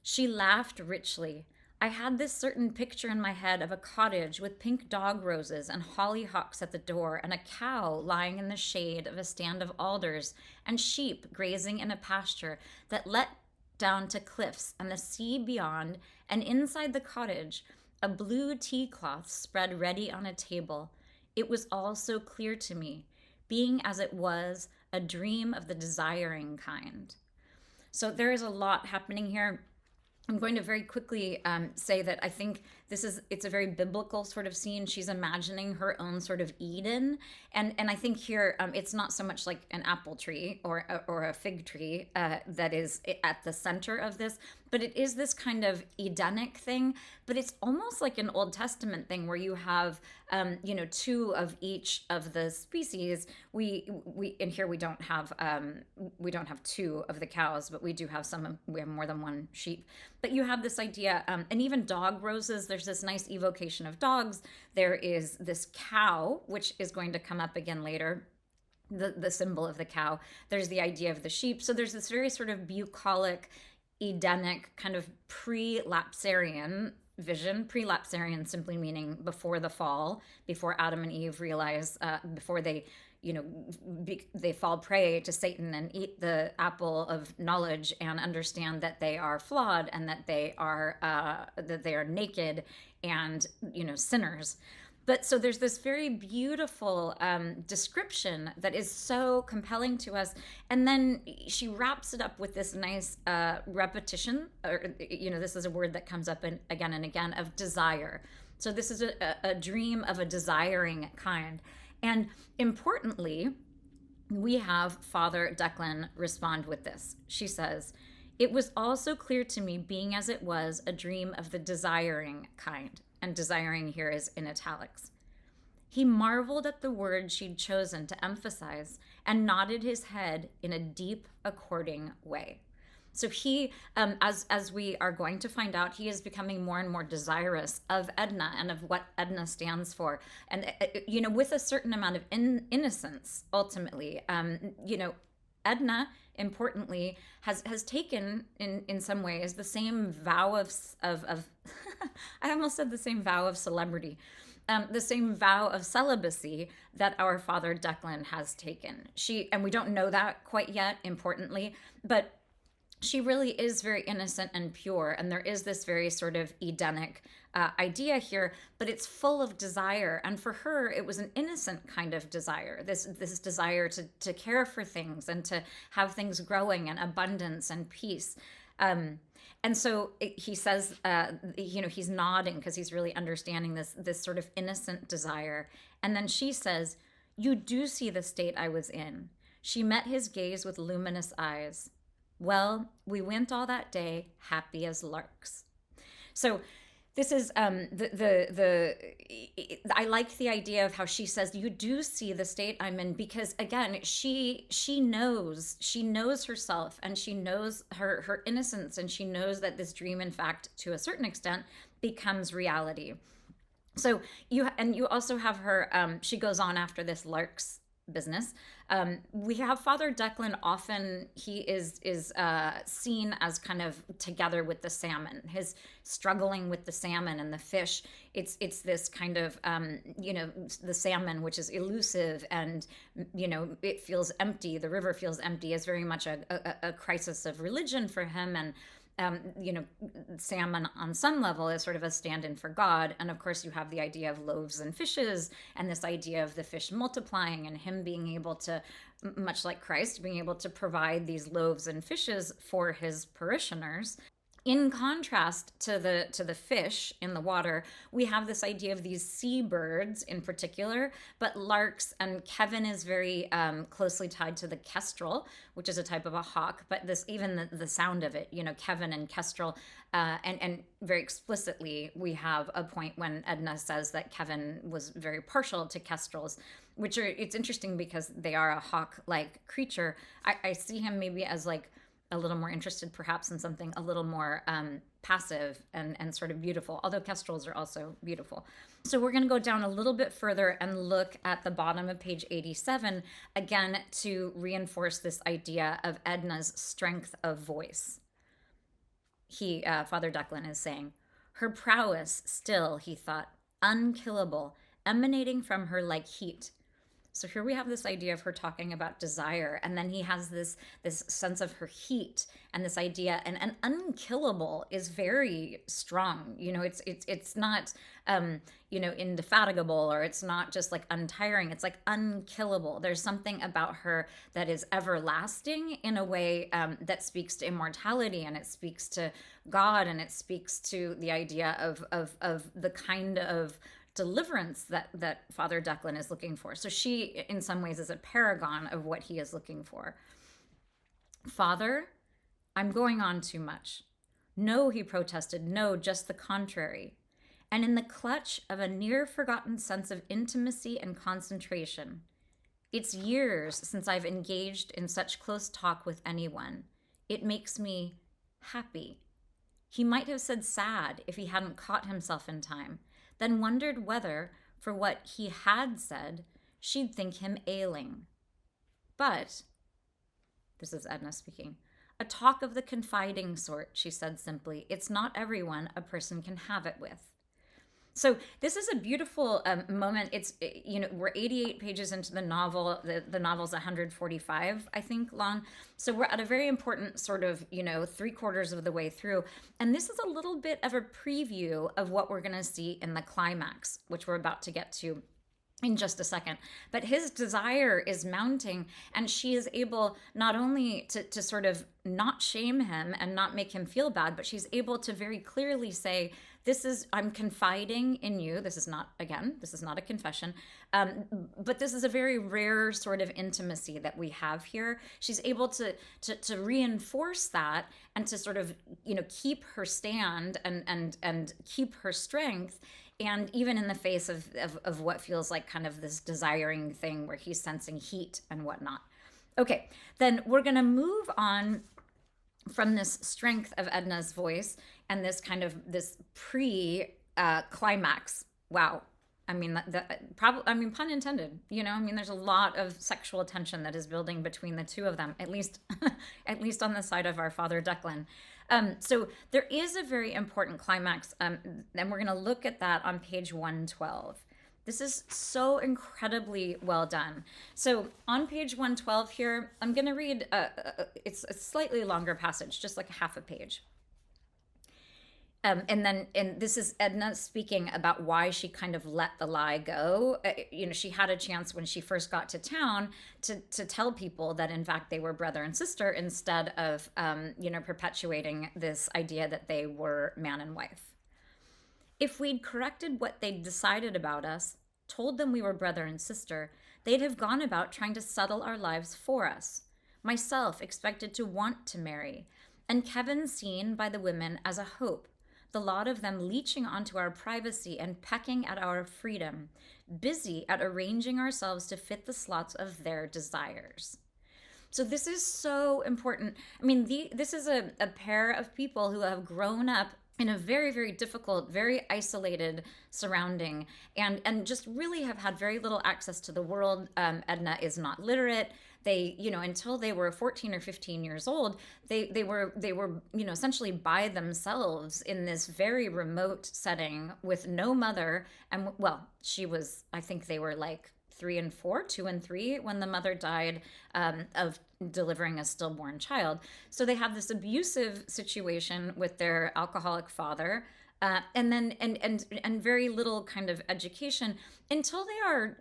She laughed richly. I had this certain picture in my head of a cottage with pink dog roses and hollyhocks at the door, and a cow lying in the shade of a stand of alders, and sheep grazing in a pasture that let down to cliffs and the sea beyond, and inside the cottage, a blue tea cloth spread ready on a table. It was all so clear to me, being as it was a dream of the desiring kind. So there is a lot happening here. I'm going to very quickly say that I think it's a very biblical sort of scene. She's imagining her own sort of Eden. And I think here it's not so much like an apple tree or a fig tree that is at the center of this, but it is this kind of Edenic thing. But it's almost like an Old Testament thing where you have, two of each of the species. And here we don't have two of the cows, but we do have we have more than one sheep. But you have this idea, and even dog roses, there's this nice evocation of dogs. There is this cow, which is going to come up again later, the symbol of the cow. There's the idea of the sheep. So there's this very sort of bucolic, Edenic, kind of pre-lapsarian vision. Pre-lapsarian simply meaning before the fall, before Adam and Eve realize, before they fall prey to Satan and eat the apple of knowledge and understand that they are flawed and that they are naked and sinners. But so there's this very beautiful description that is so compelling to us, and then she wraps it up with this nice repetition. This is a word that comes up again and again, of desire. So this is a dream of a desiring kind. And importantly, we have Father Declan respond with this. She says, "It was also clear to me, being as it was a dream of the desiring kind." And desiring here is in italics. He marveled at the word she'd chosen to emphasize and nodded his head in a deep, according way. So he, as we are going to find out, he is becoming more and more desirous of Edna and of what Edna stands for. And, with a certain amount of innocence, ultimately. Edna, importantly, has taken, in some ways, the same vow of I almost said the same vow of celebrity. the same vow of celibacy that our father Declan has taken. And we don't know that quite yet, importantly, but she really is very innocent and pure. And there is this very sort of Edenic idea here, but it's full of desire. And for her, it was an innocent kind of desire, this desire to care for things and to have things growing and abundance and peace. And so he says, he's nodding because he's really understanding this sort of innocent desire. And then she says, "You do see the state I was in." She met his gaze with luminous eyes. "Well, we went all that day, happy as larks." So this is I like the idea of how she says, "You do see the state I'm in," because again, she knows herself, and she knows her innocence, and she knows that this dream, in fact, to a certain extent, becomes reality. So you also have her. She goes on after this larks business. We have Father Declan. Often he is seen as kind of together with the salmon. His struggling with the salmon and the fish. It's this kind of the salmon, which is elusive, and it feels empty. The river feels empty. Is very much a crisis of religion for him, and salmon on some level is sort of a stand-in for God. And of course, you have the idea of loaves and fishes, and this idea of the fish multiplying and him being able to, much like Christ, being able to provide these loaves and fishes for his parishioners. In contrast to the fish in the water, we have this idea of these seabirds in particular, but larks, and Kevin is very closely tied to the kestrel, which is a type of a hawk. But even the sound of it, Kevin and kestrel, and very explicitly, we have a point when Edna says that Kevin was very partial to kestrels, it's interesting because they are a hawk-like creature. I see him maybe as like a little more interested perhaps in something a little more passive and sort of beautiful, although kestrels are also beautiful. So we're going to go down a little bit further and look at the bottom of page 87, again, to reinforce this idea of Edna's strength of voice. Father Declan is saying, "Her prowess still," he thought, "unkillable, emanating from her like heat." So here we have this idea of her talking about desire, and then he has this sense of her heat and this idea, and unkillable is very strong. It's not indefatigable, or it's not just like untiring. It's like unkillable. There's something about her that is everlasting in a way that speaks to immortality, and it speaks to God, and it speaks to the idea of the kind of deliverance that Father Declan is looking for. So she, in some ways, is a paragon of what he is looking for. "Father, I'm going on too much." "No," he protested, "no, just the contrary." And in the clutch of a near-forgotten sense of intimacy and concentration, "It's years since I've engaged in such close talk with anyone. It makes me happy." He might have said sad if he hadn't caught himself in time, then wondered whether, for what he had said, she'd think him ailing. But, this is Edna speaking, "A talk of the confiding sort," she said simply. "It's not everyone a person can have it with." So this is a beautiful moment. It's, we're 88 pages into the novel. The novel's 145, I think, long. So we're at a very important sort of, 3/4 of the way through. And this is a little bit of a preview of what we're going to see in the climax, which we're about to get to in just a second. But his desire is mounting, and she is able not only to sort of not shame him and not make him feel bad, but she's able to very clearly say, I'm confiding in you. This is not a confession, but this is a very rare sort of intimacy that we have here. She's able to reinforce that and to sort of, keep her stand and keep her strength. And even in the face of what feels like kind of this desiring thing where he's sensing heat and whatnot. Okay, then we're going to move on from this strength of Edna's voice and this kind of this pre-climax. Wow. I mean, pun intended, there's a lot of sexual tension that is building between the two of them, at least on the side of our Father Declan. So there is a very important climax, and we're going to look at that on page 112. This is so incredibly well done. So on page 112 here, I'm going to read, it's a slightly longer passage, just like half a page. And this is Edna speaking about why she kind of let the lie go. She had a chance when she first got to town to tell people that in fact they were brother and sister, instead of perpetuating this idea that they were man and wife. If we'd corrected what they'd decided about us, told them we were brother and sister, they'd have gone about trying to settle our lives for us. Myself expected to want to marry, and Kevin seen by the women as a hope, the lot of them leeching onto our privacy and pecking at our freedom, busy at arranging ourselves to fit the slots of their desires. So this is so important. I mean, this is a pair of people who have grown up in a very, very difficult, very isolated surrounding, and just really have had very little access to the world. Edna is not literate. They, until they were 14 or 15 years old, they were, essentially by themselves in this very remote setting with no mother. And well, I think they were like 3 and 4, 2 and 3 when the mother died of delivering a stillborn child. So they have this abusive situation with their alcoholic father, and very little kind of education until they are,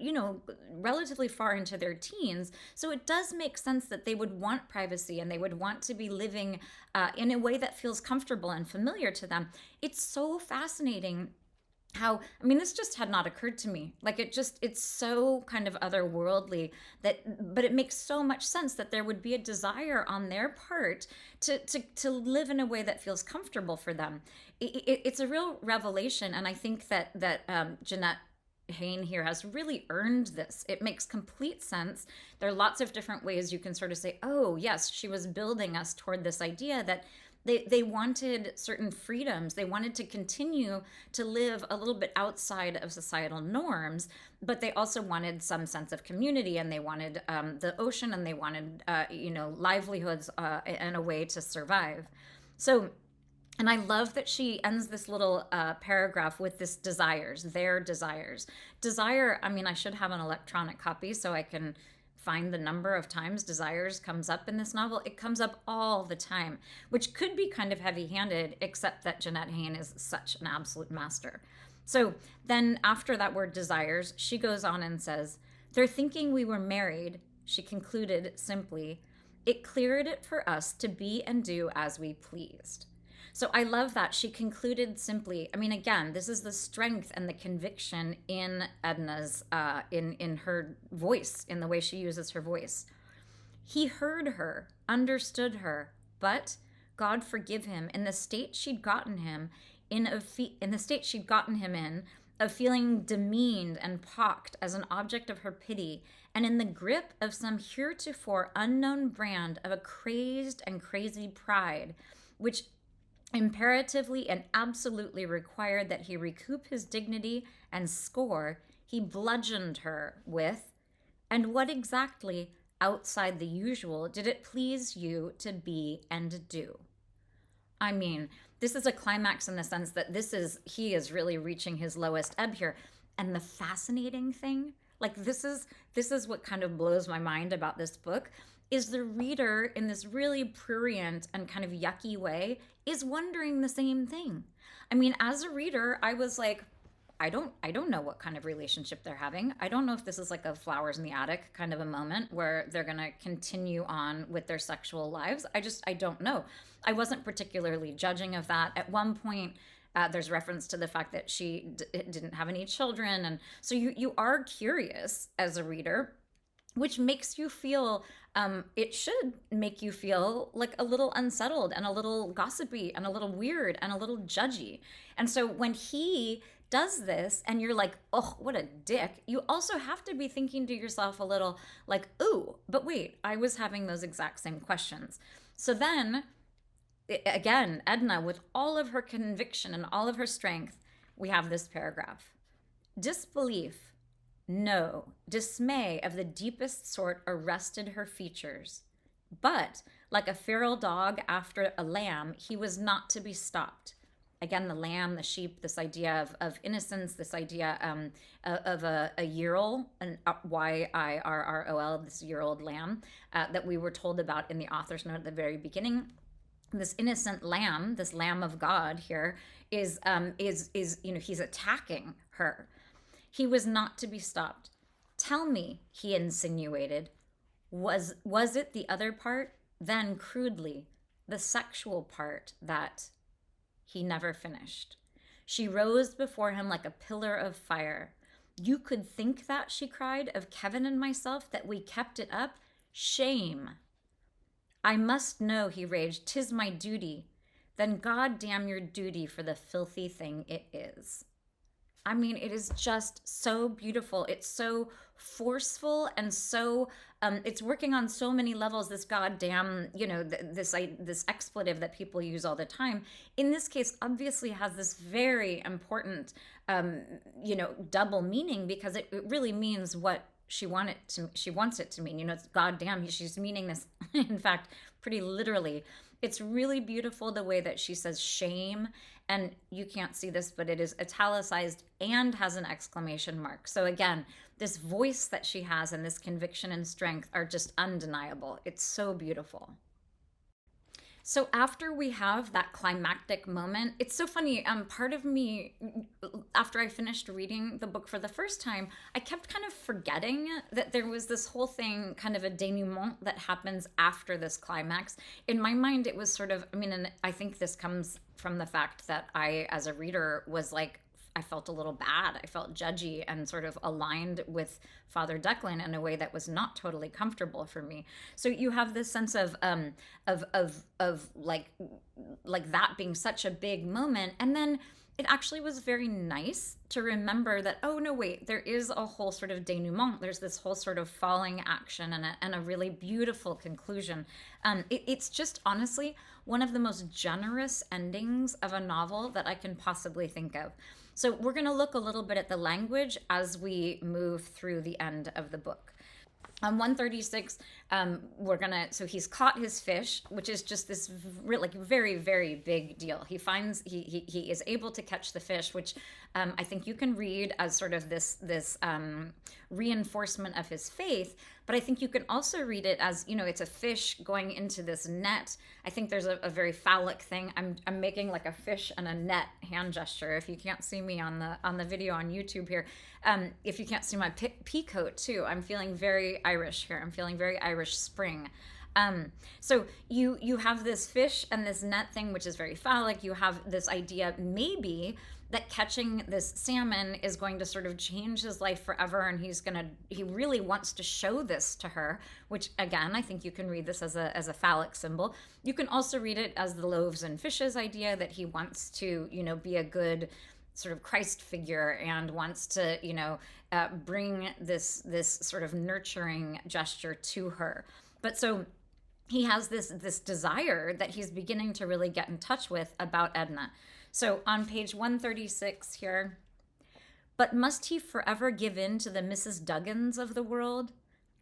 relatively far into their teens. So it does make sense that they would want privacy and they would want to be living in a way that feels comfortable and familiar to them. It's so fascinating how, this just had not occurred to me. Like it's so kind of otherworldly but it makes so much sense that there would be a desire on their part to live in a way that feels comfortable for them. It's a real revelation. And I think that Jeannette Haien here has really earned this. It makes complete sense. There are lots of different ways you can sort of say, oh yes, she was building us toward this idea that they wanted certain freedoms. They wanted to continue to live a little bit outside of societal norms, but they also wanted some sense of community, and they wanted the ocean, and they wanted livelihoods and a way to survive. So, and I love that she ends this little paragraph with this desires, their desires. Desire, I should have an electronic copy so I can find the number of times desires comes up in this novel. It comes up all the time, which could be kind of heavy-handed, except that Jeannette Haien is such an absolute master. So then after that word desires, she goes on and says, they're thinking we were married, she concluded simply. It cleared it for us to be and do as we pleased. So I love that. She concluded simply. Again, this is the strength and the conviction in Edna's, in her voice, in the way she uses her voice. He heard her, understood her, but God forgive him, in the state she'd gotten him in, of feeling demeaned and pocked as an object of her pity, and in the grip of some heretofore unknown brand of a crazed and crazy pride, which imperatively and absolutely required that he recoup his dignity and score, he bludgeoned her with, and what exactly, outside the usual, did it please you to be and do? This is a climax in the sense that he is really reaching his lowest ebb here. And the fascinating thing, this is what kind of blows my mind about this book, is the reader, in this really prurient and kind of yucky way, is wondering the same thing. As a reader, I was like, I don't know what kind of relationship they're having. I don't know if this is like a flowers in the attic kind of a moment where they're going to continue on with their sexual lives. I don't know. I wasn't particularly judging of that. At one point, there's reference to the fact that she didn't have any children. And so you are curious as a reader, which makes you feel, it should make you feel like a little unsettled and a little gossipy and a little weird and a little judgy. And so when he does this and you're like, oh, what a dick, you also have to be thinking to yourself a little like, ooh, but wait, I was having those exact same questions. So then, again, Edna, with all of her conviction and all of her strength, we have this paragraph. Disbelief, no, dismay of the deepest sort arrested her features. But, like a feral dog after a lamb, he was not to be stopped. again, the lamb, the sheep, this idea of innocence, this idea of a yearl, an YIRROL, this year-old lamb that we were told about in the author's note at the very beginning. This innocent lamb, this lamb of God here, is he's attacking her. He was not to be stopped. Tell me, he insinuated, was it the other part? Then crudely, the sexual part that he never finished. She rose before him like a pillar of fire. You could think that, she cried, of Kevin and myself, that we kept it up? Shame. I must know, he raged, 'tis my duty. Then God damn your duty for the filthy thing it is. I mean, it is just so beautiful. It's so forceful and so, it's working on so many levels, this goddamn, this expletive that people use all the time. In this case, obviously has this very important, double meaning, because it really means what she wants it to mean. It's goddamn, she's meaning this, in fact, pretty literally. It's really beautiful the way that she says shame, and you can't see this, but it is italicized and has an exclamation mark. So again, this voice that she has and this conviction and strength are just undeniable. It's so beautiful. So after we have that climactic moment, it's so funny. Part of me, after I finished reading the book for the first time, I kept kind of forgetting that there was this whole thing, kind of a denouement that happens after this climax. In my mind, it was sort of, and I think this comes from the fact that I, as a reader, was like, I felt a little bad. I felt judgy and sort of aligned with Father Declan in a way that was not totally comfortable for me. So you have this sense of like that being such a big moment, and then it actually was very nice to remember that, oh no, wait, there is a whole sort of denouement. There's this whole sort of falling action and a really beautiful conclusion. It's just honestly one of the most generous endings of a novel that I can possibly think of. So we're going to look a little bit at the language as we move through the end of the book. On 136, so he's caught his fish, which is just this very, very big deal. He finds, he is able to catch the fish, which I think you can read as sort of this reinforcement of his faith, but I think you can also read it as, it's a fish going into this net. I think there's a very phallic thing. I'm making like a fish and a net hand gesture. If you can't see me on the video on YouTube here, if you can't see my pea coat too, I'm feeling very Irish here. I'm feeling very Irish spring. So you have this fish and this net thing, which is very phallic. You have this idea maybe that catching this salmon is going to sort of change his life forever, and he really wants to show this to her, which again, I think you can read this as a phallic symbol. You can also read it as the loaves and fishes idea, that he wants to, be a good sort of Christ figure and wants to, bring this sort of nurturing gesture to her. But so he has this desire that he's beginning to really get in touch with about Edna. So on page 136 here, but must he forever give in to the Mrs. Duggans of the world?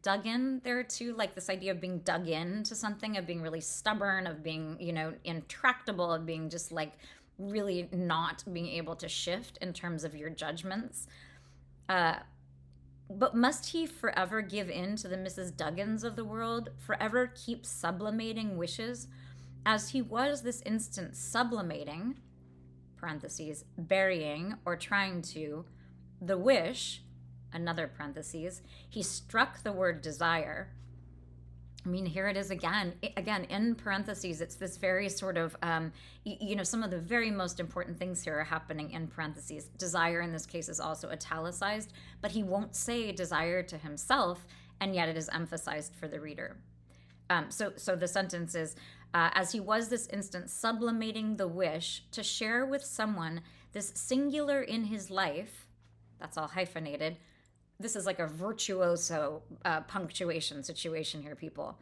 Dug in there too, like this idea of being dug into something, of being really stubborn, of being, intractable, of being just like really not being able to shift in terms of your judgments. But must he forever give in to the Mrs. Duggans of the world, forever keep sublimating wishes, as he was this instant sublimating, parentheses, burying or trying to, the wish, another parentheses, he struck the word desire. Here it is again in parentheses. It's this very sort of, some of the very most important things here are happening in parentheses. Desire in this case is also italicized, but he won't say desire to himself, and yet it is emphasized for the reader. So the sentence is, as he was this instant sublimating the wish to share with someone this singular in his life, that's all hyphenated. This is like a virtuoso punctuation situation here, people.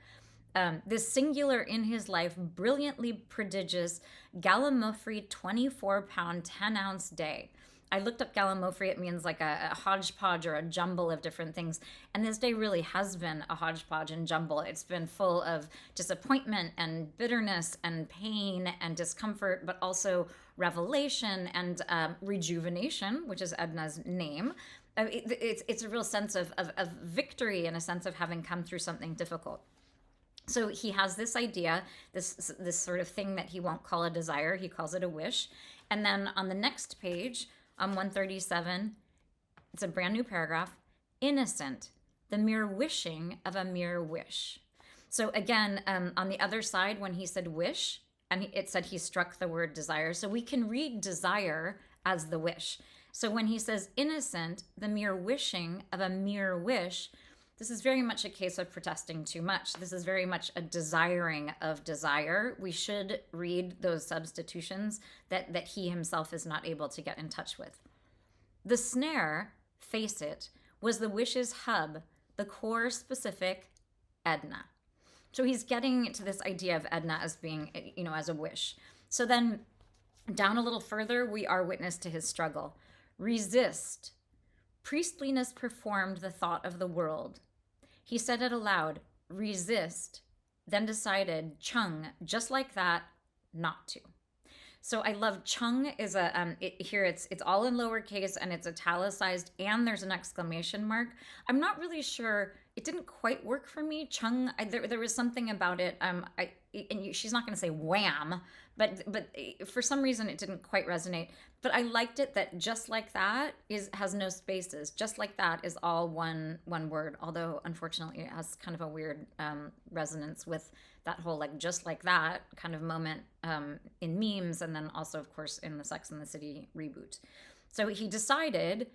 This singular in his life, brilliantly prodigious, gallimaufry 24-pound, 10-ounce day. I looked up gallimaufry. It means like a hodgepodge or a jumble of different things. And this day really has been a hodgepodge and jumble. It's been full of disappointment and bitterness and pain and discomfort, but also revelation and rejuvenation, which is Edna's name. It's a real sense of victory and a sense of having come through something difficult. So he has this idea, this sort of thing that he won't call a desire, he calls it a wish. And then on the next page, on 137, it's a brand new paragraph, innocent, the mere wishing of a mere wish. So again, on the other side, when he said wish, and it said he struck the word desire. So we can read desire as the wish. So when he says innocent, the mere wishing of a mere wish, this is very much a case of protesting too much. This is very much a desiring of desire. We should read those substitutions that he himself is not able to get in touch with. The snare, face it, was the wish's hub, the core specific Edna. So he's getting to this idea of Edna as being, as a wish. So then down a little further, we are witness to his struggle. Resist. Priestliness performed the thought of the world. He said it aloud, resist, then decided, chung, just like that, not to. So I love chung is here it's all in lowercase and it's italicized and there's an exclamation mark. I'm not really sure. It didn't quite work for me. Chung, there was something about it. She's not going to say wham, but for some reason it didn't quite resonate. But I liked it that just like that has no spaces. Just like that is all one word. Although unfortunately it has kind of a weird resonance with that whole like just like that kind of moment in memes, and then also of course in the Sex and the City reboot. So he decided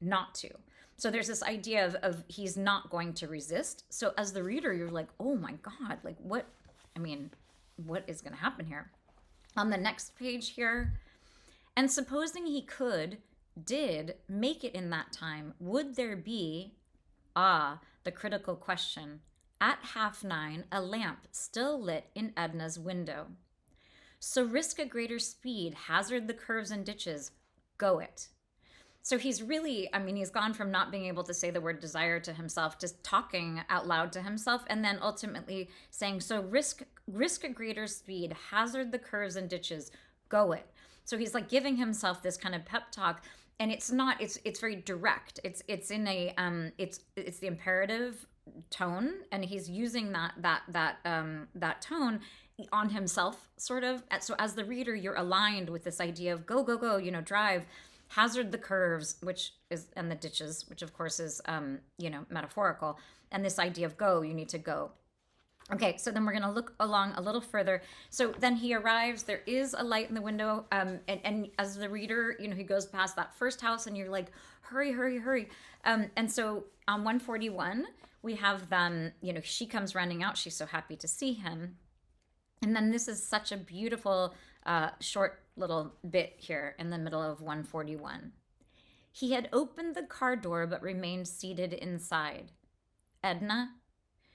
not to. So there's this idea of he's not going to resist. So as the reader, you're like, oh my God, like what is going to happen here? On the next page here, and supposing he did make it in that time, would there be, the critical question, at 9:30, a lamp still lit in Edna's window. So risk a greater speed, hazard the curves and ditches, go it. So he's really, he's gone from not being able to say the word desire to himself to talking out loud to himself, and then ultimately saying, so risk a greater speed, hazard the curves and ditches, go it. So he's like giving himself this kind of pep talk, and it's very direct. It's in a it's the imperative tone, and he's using that tone on himself, sort of. So as the reader, you're aligned with this idea of go, drive. Hazard the curves, and the ditches, which of course is, metaphorical. And this idea of go, you need to go. Okay, so then we're going to look along a little further. So then he arrives. There is a light in the window. And as the reader, he goes past that first house and you're like, hurry, hurry, hurry. And so on 141, we have them, she comes running out. She's so happy to see him. And then this is such a beautiful short little bit here in the middle of 141. He had opened the car door but remained seated inside. Edna?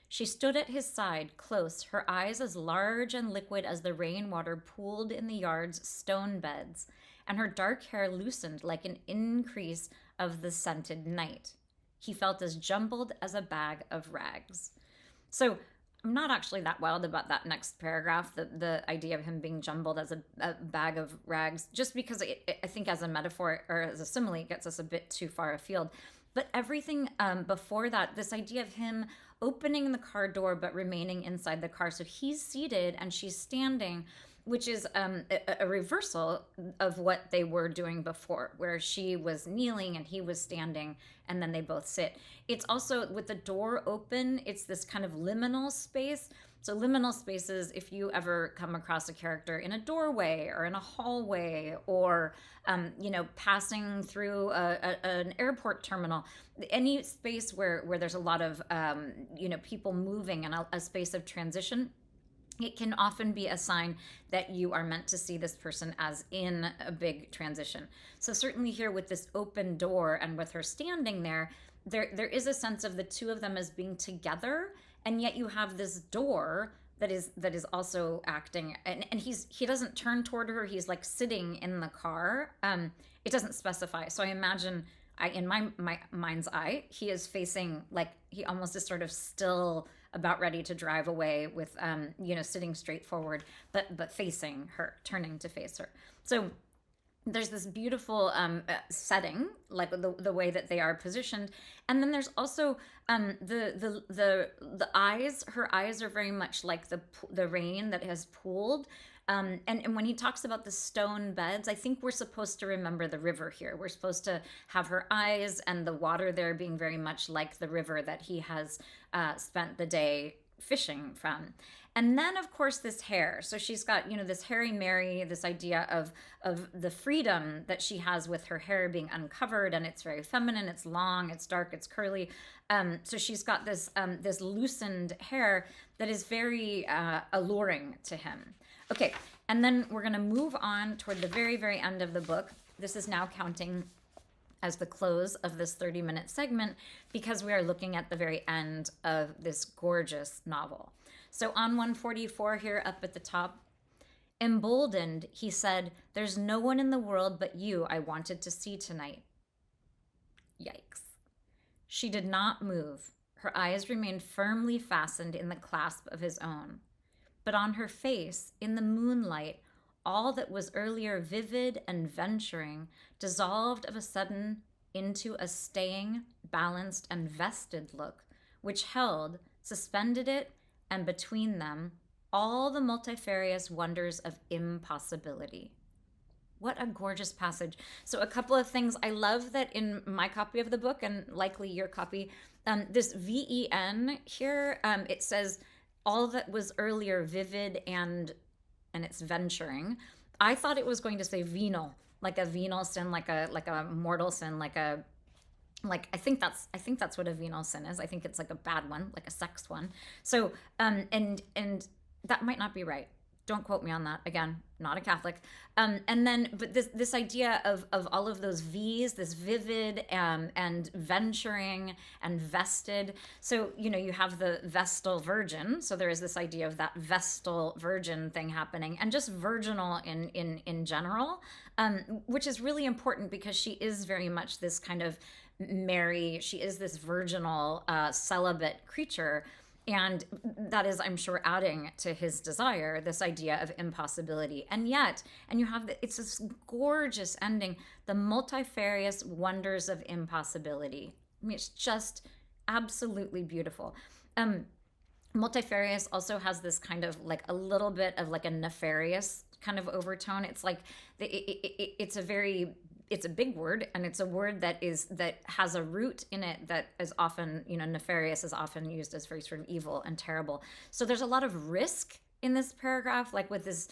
She stood at his side, close, her eyes as large and liquid as the rainwater pooled in the yard's stone beds, and her dark hair loosened like an increase of the scented night. He felt as jumbled as a bag of rags. So I'm not actually that wild about that next paragraph, the idea of him being jumbled as a bag of rags, just because I think as a metaphor or as a simile, it gets us a bit too far afield. But everything before that, this idea of him opening the car door but remaining inside the car. So he's seated and she's standing, which is a reversal of what they were doing before, where she was kneeling and he was standing, and then they both sit. It's also, with the door open, it's this kind of liminal space. So liminal spaces, if you ever come across a character in a doorway or in a hallway or, passing through an airport terminal, any space where there's a lot of, people moving and a space of transition, it can often be a sign that you are meant to see this person as in a big transition. So certainly here with this open door and with her standing there is a sense of the two of them as being together, and yet you have this door that is also acting, and he doesn't turn toward her. He's like sitting in the car. It doesn't specify, so I imagine, in my mind's eye, he is facing, like, he almost is sort of still about ready to drive away with, sitting straight forward, but facing her, turning to face her. So there's this beautiful setting, like the way that they are positioned, and then there's also the eyes. Her eyes are very much like the rain that has pooled. And when he talks about the stone beds, I think we're supposed to remember the river here. We're supposed to have her eyes and the water there being very much like the river that he has spent the day fishing from. And then, of course, this hair. So she's got, this hairy Mary, this idea of the freedom that she has with her hair being uncovered, and it's very feminine, it's long, it's dark, it's curly. So she's got this loosened hair that is very alluring to him. Okay, and then we're going to move on toward the very, very end of the book. This is now counting as the close of this 30-minute segment, because we are looking at the very end of this gorgeous novel. So on 144 here up at the top, emboldened, he said, "There's no one in the world but you I wanted to see tonight." Yikes. She did not move. Her eyes remained firmly fastened in the clasp of his own. But on her face, in the moonlight, all that was earlier vivid and venturing dissolved of a sudden into a staying, balanced, and vested look, which held, suspended it, and between them, all the multifarious wonders of impossibility. What a gorgeous passage. So a couple of things. I love that in my copy of the book, and likely your copy, this VEN here, it says all that was earlier vivid and it's venturing. I thought it was going to say venal, like a venal sin, like a mortal sin, I think that's what a venal sin is. I think it's like a bad one, like a sex one. So and that might not be right. Don't quote me on that. Again, not a Catholic. And then, but this idea of all of those V's, this vivid and venturing and vested. So, you have the Vestal Virgin. So there is this idea of that Vestal Virgin thing happening, and just virginal in general, which is really important because she is very much this kind of Mary. She is this virginal, celibate creature. And that is, I'm sure, adding to his desire, this idea of impossibility. And yet, it's this gorgeous ending, the multifarious wonders of impossibility. I mean, it's just absolutely beautiful. Multifarious also has this kind of like a little bit of like a nefarious kind of overtone. It's like, it's a big word, and it's a word that has a root in it that is often, nefarious is often used as very sort of evil and terrible. So there's a lot of risk in this paragraph, like with this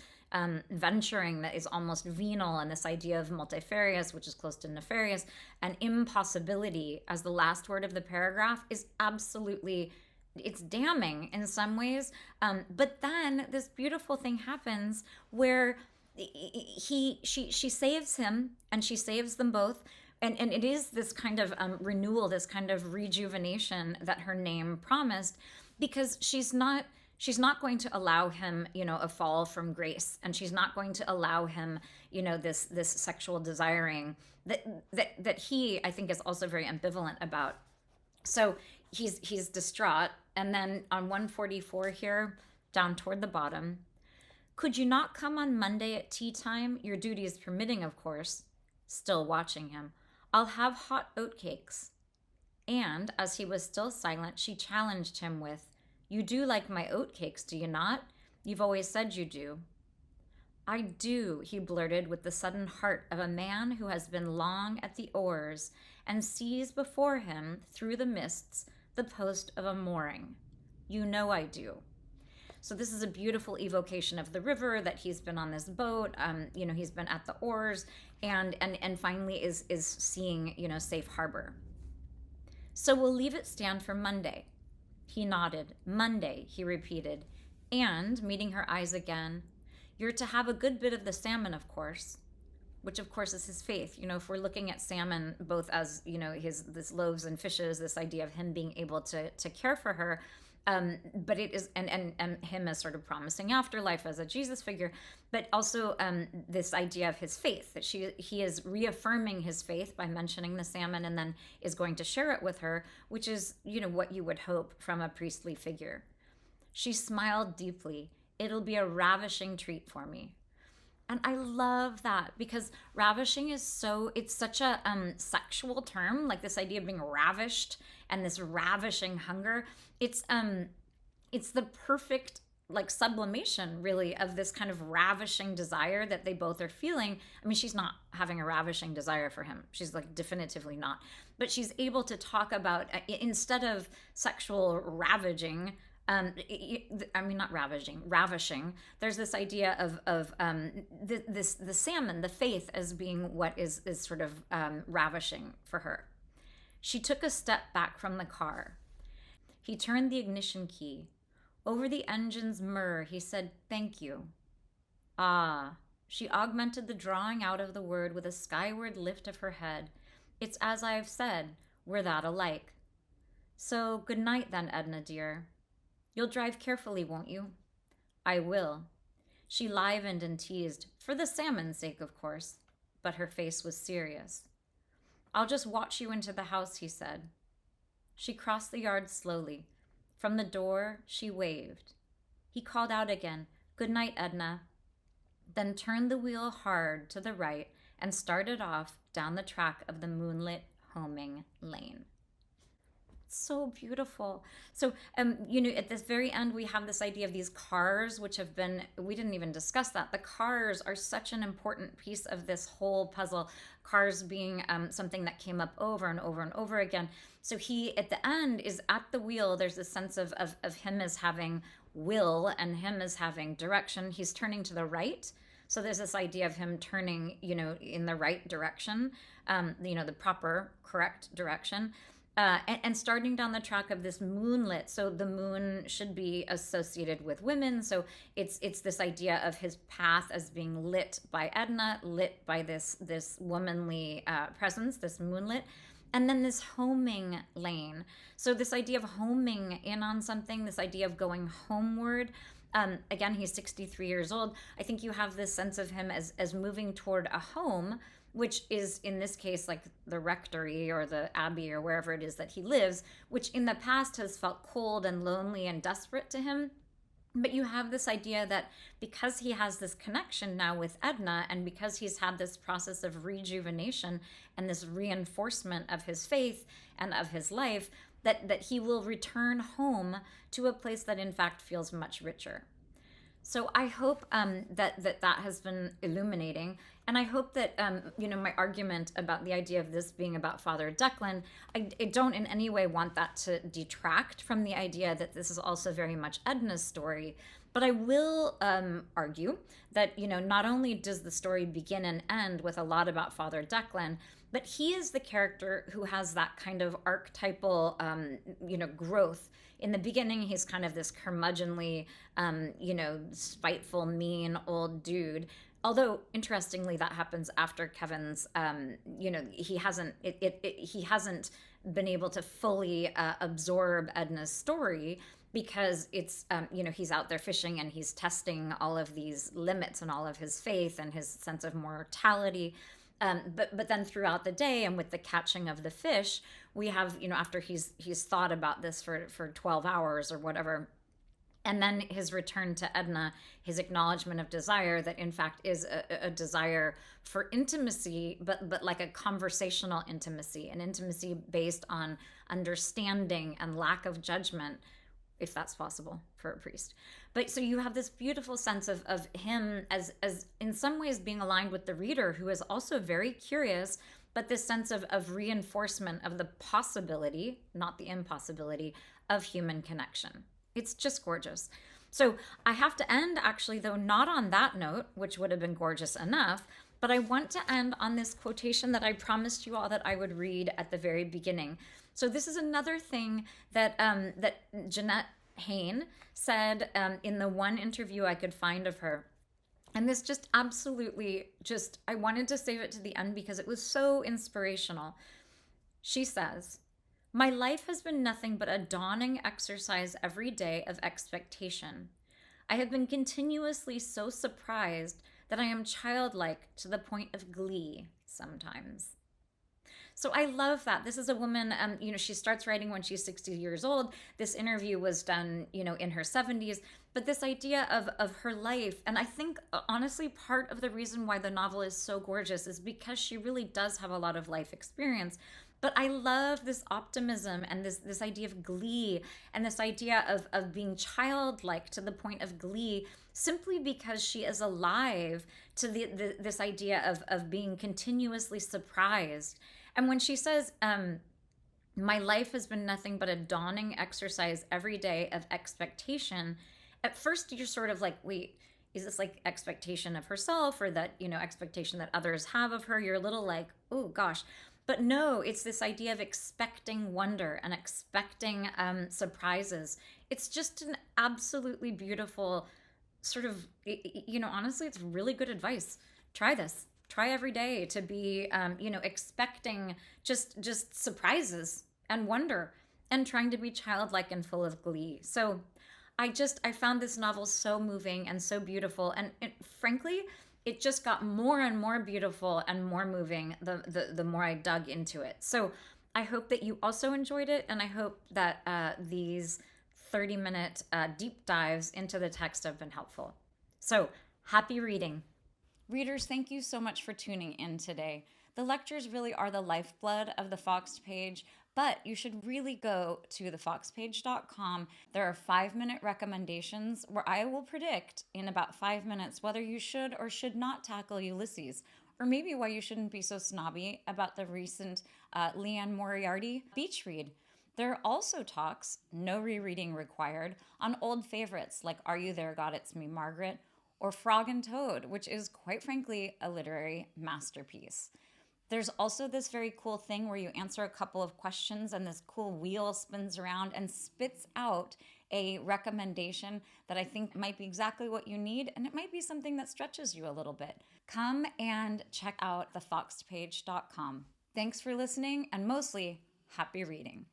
venturing that is almost venal, and this idea of multifarious, which is close to nefarious, and impossibility as the last word of the paragraph is absolutely, it's damning in some ways. But then this beautiful thing happens where she saves him, and she saves them both, and it is this kind of renewal, this kind of rejuvenation that her name promised, because she's not going to allow him, a fall from grace, and she's not going to allow him, this sexual desiring that he, I think, is also very ambivalent about. So he's distraught, and then on 144 here, down toward the bottom, "Could you not come on Monday at tea time? Your duties permitting, of course." Still watching him. "I'll have hot oatcakes." And as he was still silent, she challenged him with, "You do like my oatcakes, do you not? You've always said you do." "I do," he blurted with the sudden heart of a man who has been long at the oars and sees before him, through the mists, the post of a mooring. "You know I do." So this is a beautiful evocation of the river, that he's been on this boat, he's been at the oars, and finally is seeing, safe harbor. "So we'll leave it stand for Monday." He nodded. "Monday," he repeated, and, meeting her eyes again, "You're to have a good bit of the salmon, of course." Which, of course, is his faith. If we're looking at salmon both as, this loaves and fishes, this idea of him being able to care for her, But it is, and him as sort of promising afterlife as a Jesus figure, but also this idea of his faith, that he is reaffirming his faith by mentioning the salmon and then is going to share it with her, which is, what you would hope from a priestly figure. She smiled deeply. It'll be a ravishing treat for me. And I love that, because ravishing is it's such a sexual term, like this idea of being ravished and this ravishing hunger. It's the perfect like sublimation really of this kind of ravishing desire that they both are feeling. I mean, she's not having a ravishing desire for him. She's like definitively not. But she's able to talk about, instead of sexual ravaging, not ravishing. There's this idea of the salmon, the faith, as being what is sort of ravishing for her. She took a step back from the car. He turned the ignition key. Over the engine's murr, he said, "Thank you." Ah, she augmented the drawing out of the word with a skyward lift of her head. It's as I have said, we're that alike. So good night then, Edna dear. You'll drive carefully, won't you? I will. She livened and teased, for the salmon's sake, of course, but her face was serious. I'll just watch you into the house, he said. She crossed the yard slowly. From the door, she waved. He called out again, "Good night, Edna," then turned the wheel hard to the right and started off down the track of the moonlit homing lane. So beautiful. So, at this very end, we have this idea of these cars, which have been, we didn't even discuss that. The cars are such an important piece of this whole puzzle. Cars being something that came up over and over and over again. So he, at the end, is at the wheel. There's a sense of him as having will and him as having direction. He's turning to the right. So there's this idea of him turning, in the right direction, the proper, correct direction. And starting down the track of this moonlit, so the moon should be associated with women. So it's this idea of his path as being lit by Edna, lit by this womanly presence, this moonlit, and then this homing lane. So this idea of homing in on something, this idea of going homeward. Again, he's 63 years old. I think you have this sense of him as moving toward a home, which is in this case like the rectory or the abbey or wherever it is that he lives, which in the past has felt cold and lonely and desperate to him. But you have this idea that because he has this connection now with Edna, and because he's had this process of rejuvenation and this reinforcement of his faith and of his life, that he will return home to a place that in fact feels much richer. So I hope that has been illuminating. And I hope that, my argument about the idea of this being about Father Declan, I don't in any way want that to detract from the idea that this is also very much Edna's story. But I will argue that, not only does the story begin and end with a lot about Father Declan, but he is the character who has that kind of archetypal, growth. In the beginning, he's kind of this curmudgeonly, spiteful, mean old dude. Although, interestingly, that happens after Kevin's, he hasn't been able to fully absorb Edna's story, because it's, he's out there fishing and he's testing all of these limits and all of his faith and his sense of mortality. But then throughout the day and with the catching of the fish, we have, after he's thought about this for 12 hours or whatever, and then his return to Edna, his acknowledgement of desire that in fact is a desire for intimacy, but like a conversational intimacy, an intimacy based on understanding and lack of judgment, if that's possible for a priest. But so you have this beautiful sense of him as in some ways being aligned with the reader, who is also very curious, but this sense of reinforcement of the possibility, not the impossibility, of human connection. It's just gorgeous. So I have to end actually, though, not on that note, which would have been gorgeous enough, but I want to end on this quotation that I promised you all that I would read at the very beginning. So this is another thing that Jeannette Haien said in the one interview I could find of her. And this just absolutely I wanted to save it to the end because it was so inspirational. She says, My life has been nothing but a dawning exercise every day of expectation. I have been continuously so surprised that I am childlike to the point of glee sometimes. So I love that. This is a woman, she starts writing when she's 60 years old. This interview was done, in her 70s. But this idea of her life, and I think honestly, part of the reason why the novel is so gorgeous is because she really does have a lot of life experience. But I love this optimism and this idea of glee and this idea of being childlike to the point of glee simply because she is alive to this idea of being continuously surprised. And when she says, my life has been nothing but a dawning exercise every day of expectation, at first you're sort of like, wait, is this like expectation of herself or that, expectation that others have of her? You're a little like, oh gosh. But no, it's this idea of expecting wonder and expecting surprises. It's just an absolutely beautiful sort of, honestly, it's really good advice. Try this. Try every day to be, expecting just surprises and wonder and trying to be childlike and full of glee. So I found this novel so moving and so beautiful. And frankly, it just got more and more beautiful and more moving the more I dug into it. So I hope that you also enjoyed it. And I hope that these 30-minute deep dives into the text have been helpful. So happy reading. Readers, thank you so much for tuning in today. The lectures really are the lifeblood of the Foxed Page, but you should really go to thefoxpage.com. There are 5-minute recommendations where I will predict in about 5 minutes whether you should or should not tackle Ulysses, or maybe why you shouldn't be so snobby about the recent Leanne Moriarty beach read. There are also talks, no rereading required, on old favorites like Are You There, God, It's Me, Margaret, or Frog and Toad, which is quite frankly a literary masterpiece. There's also this very cool thing where you answer a couple of questions and this cool wheel spins around and spits out a recommendation that I think might be exactly what you need, and it might be something that stretches you a little bit. Come and check out thefoxpage.com. Thanks for listening, and mostly, happy reading.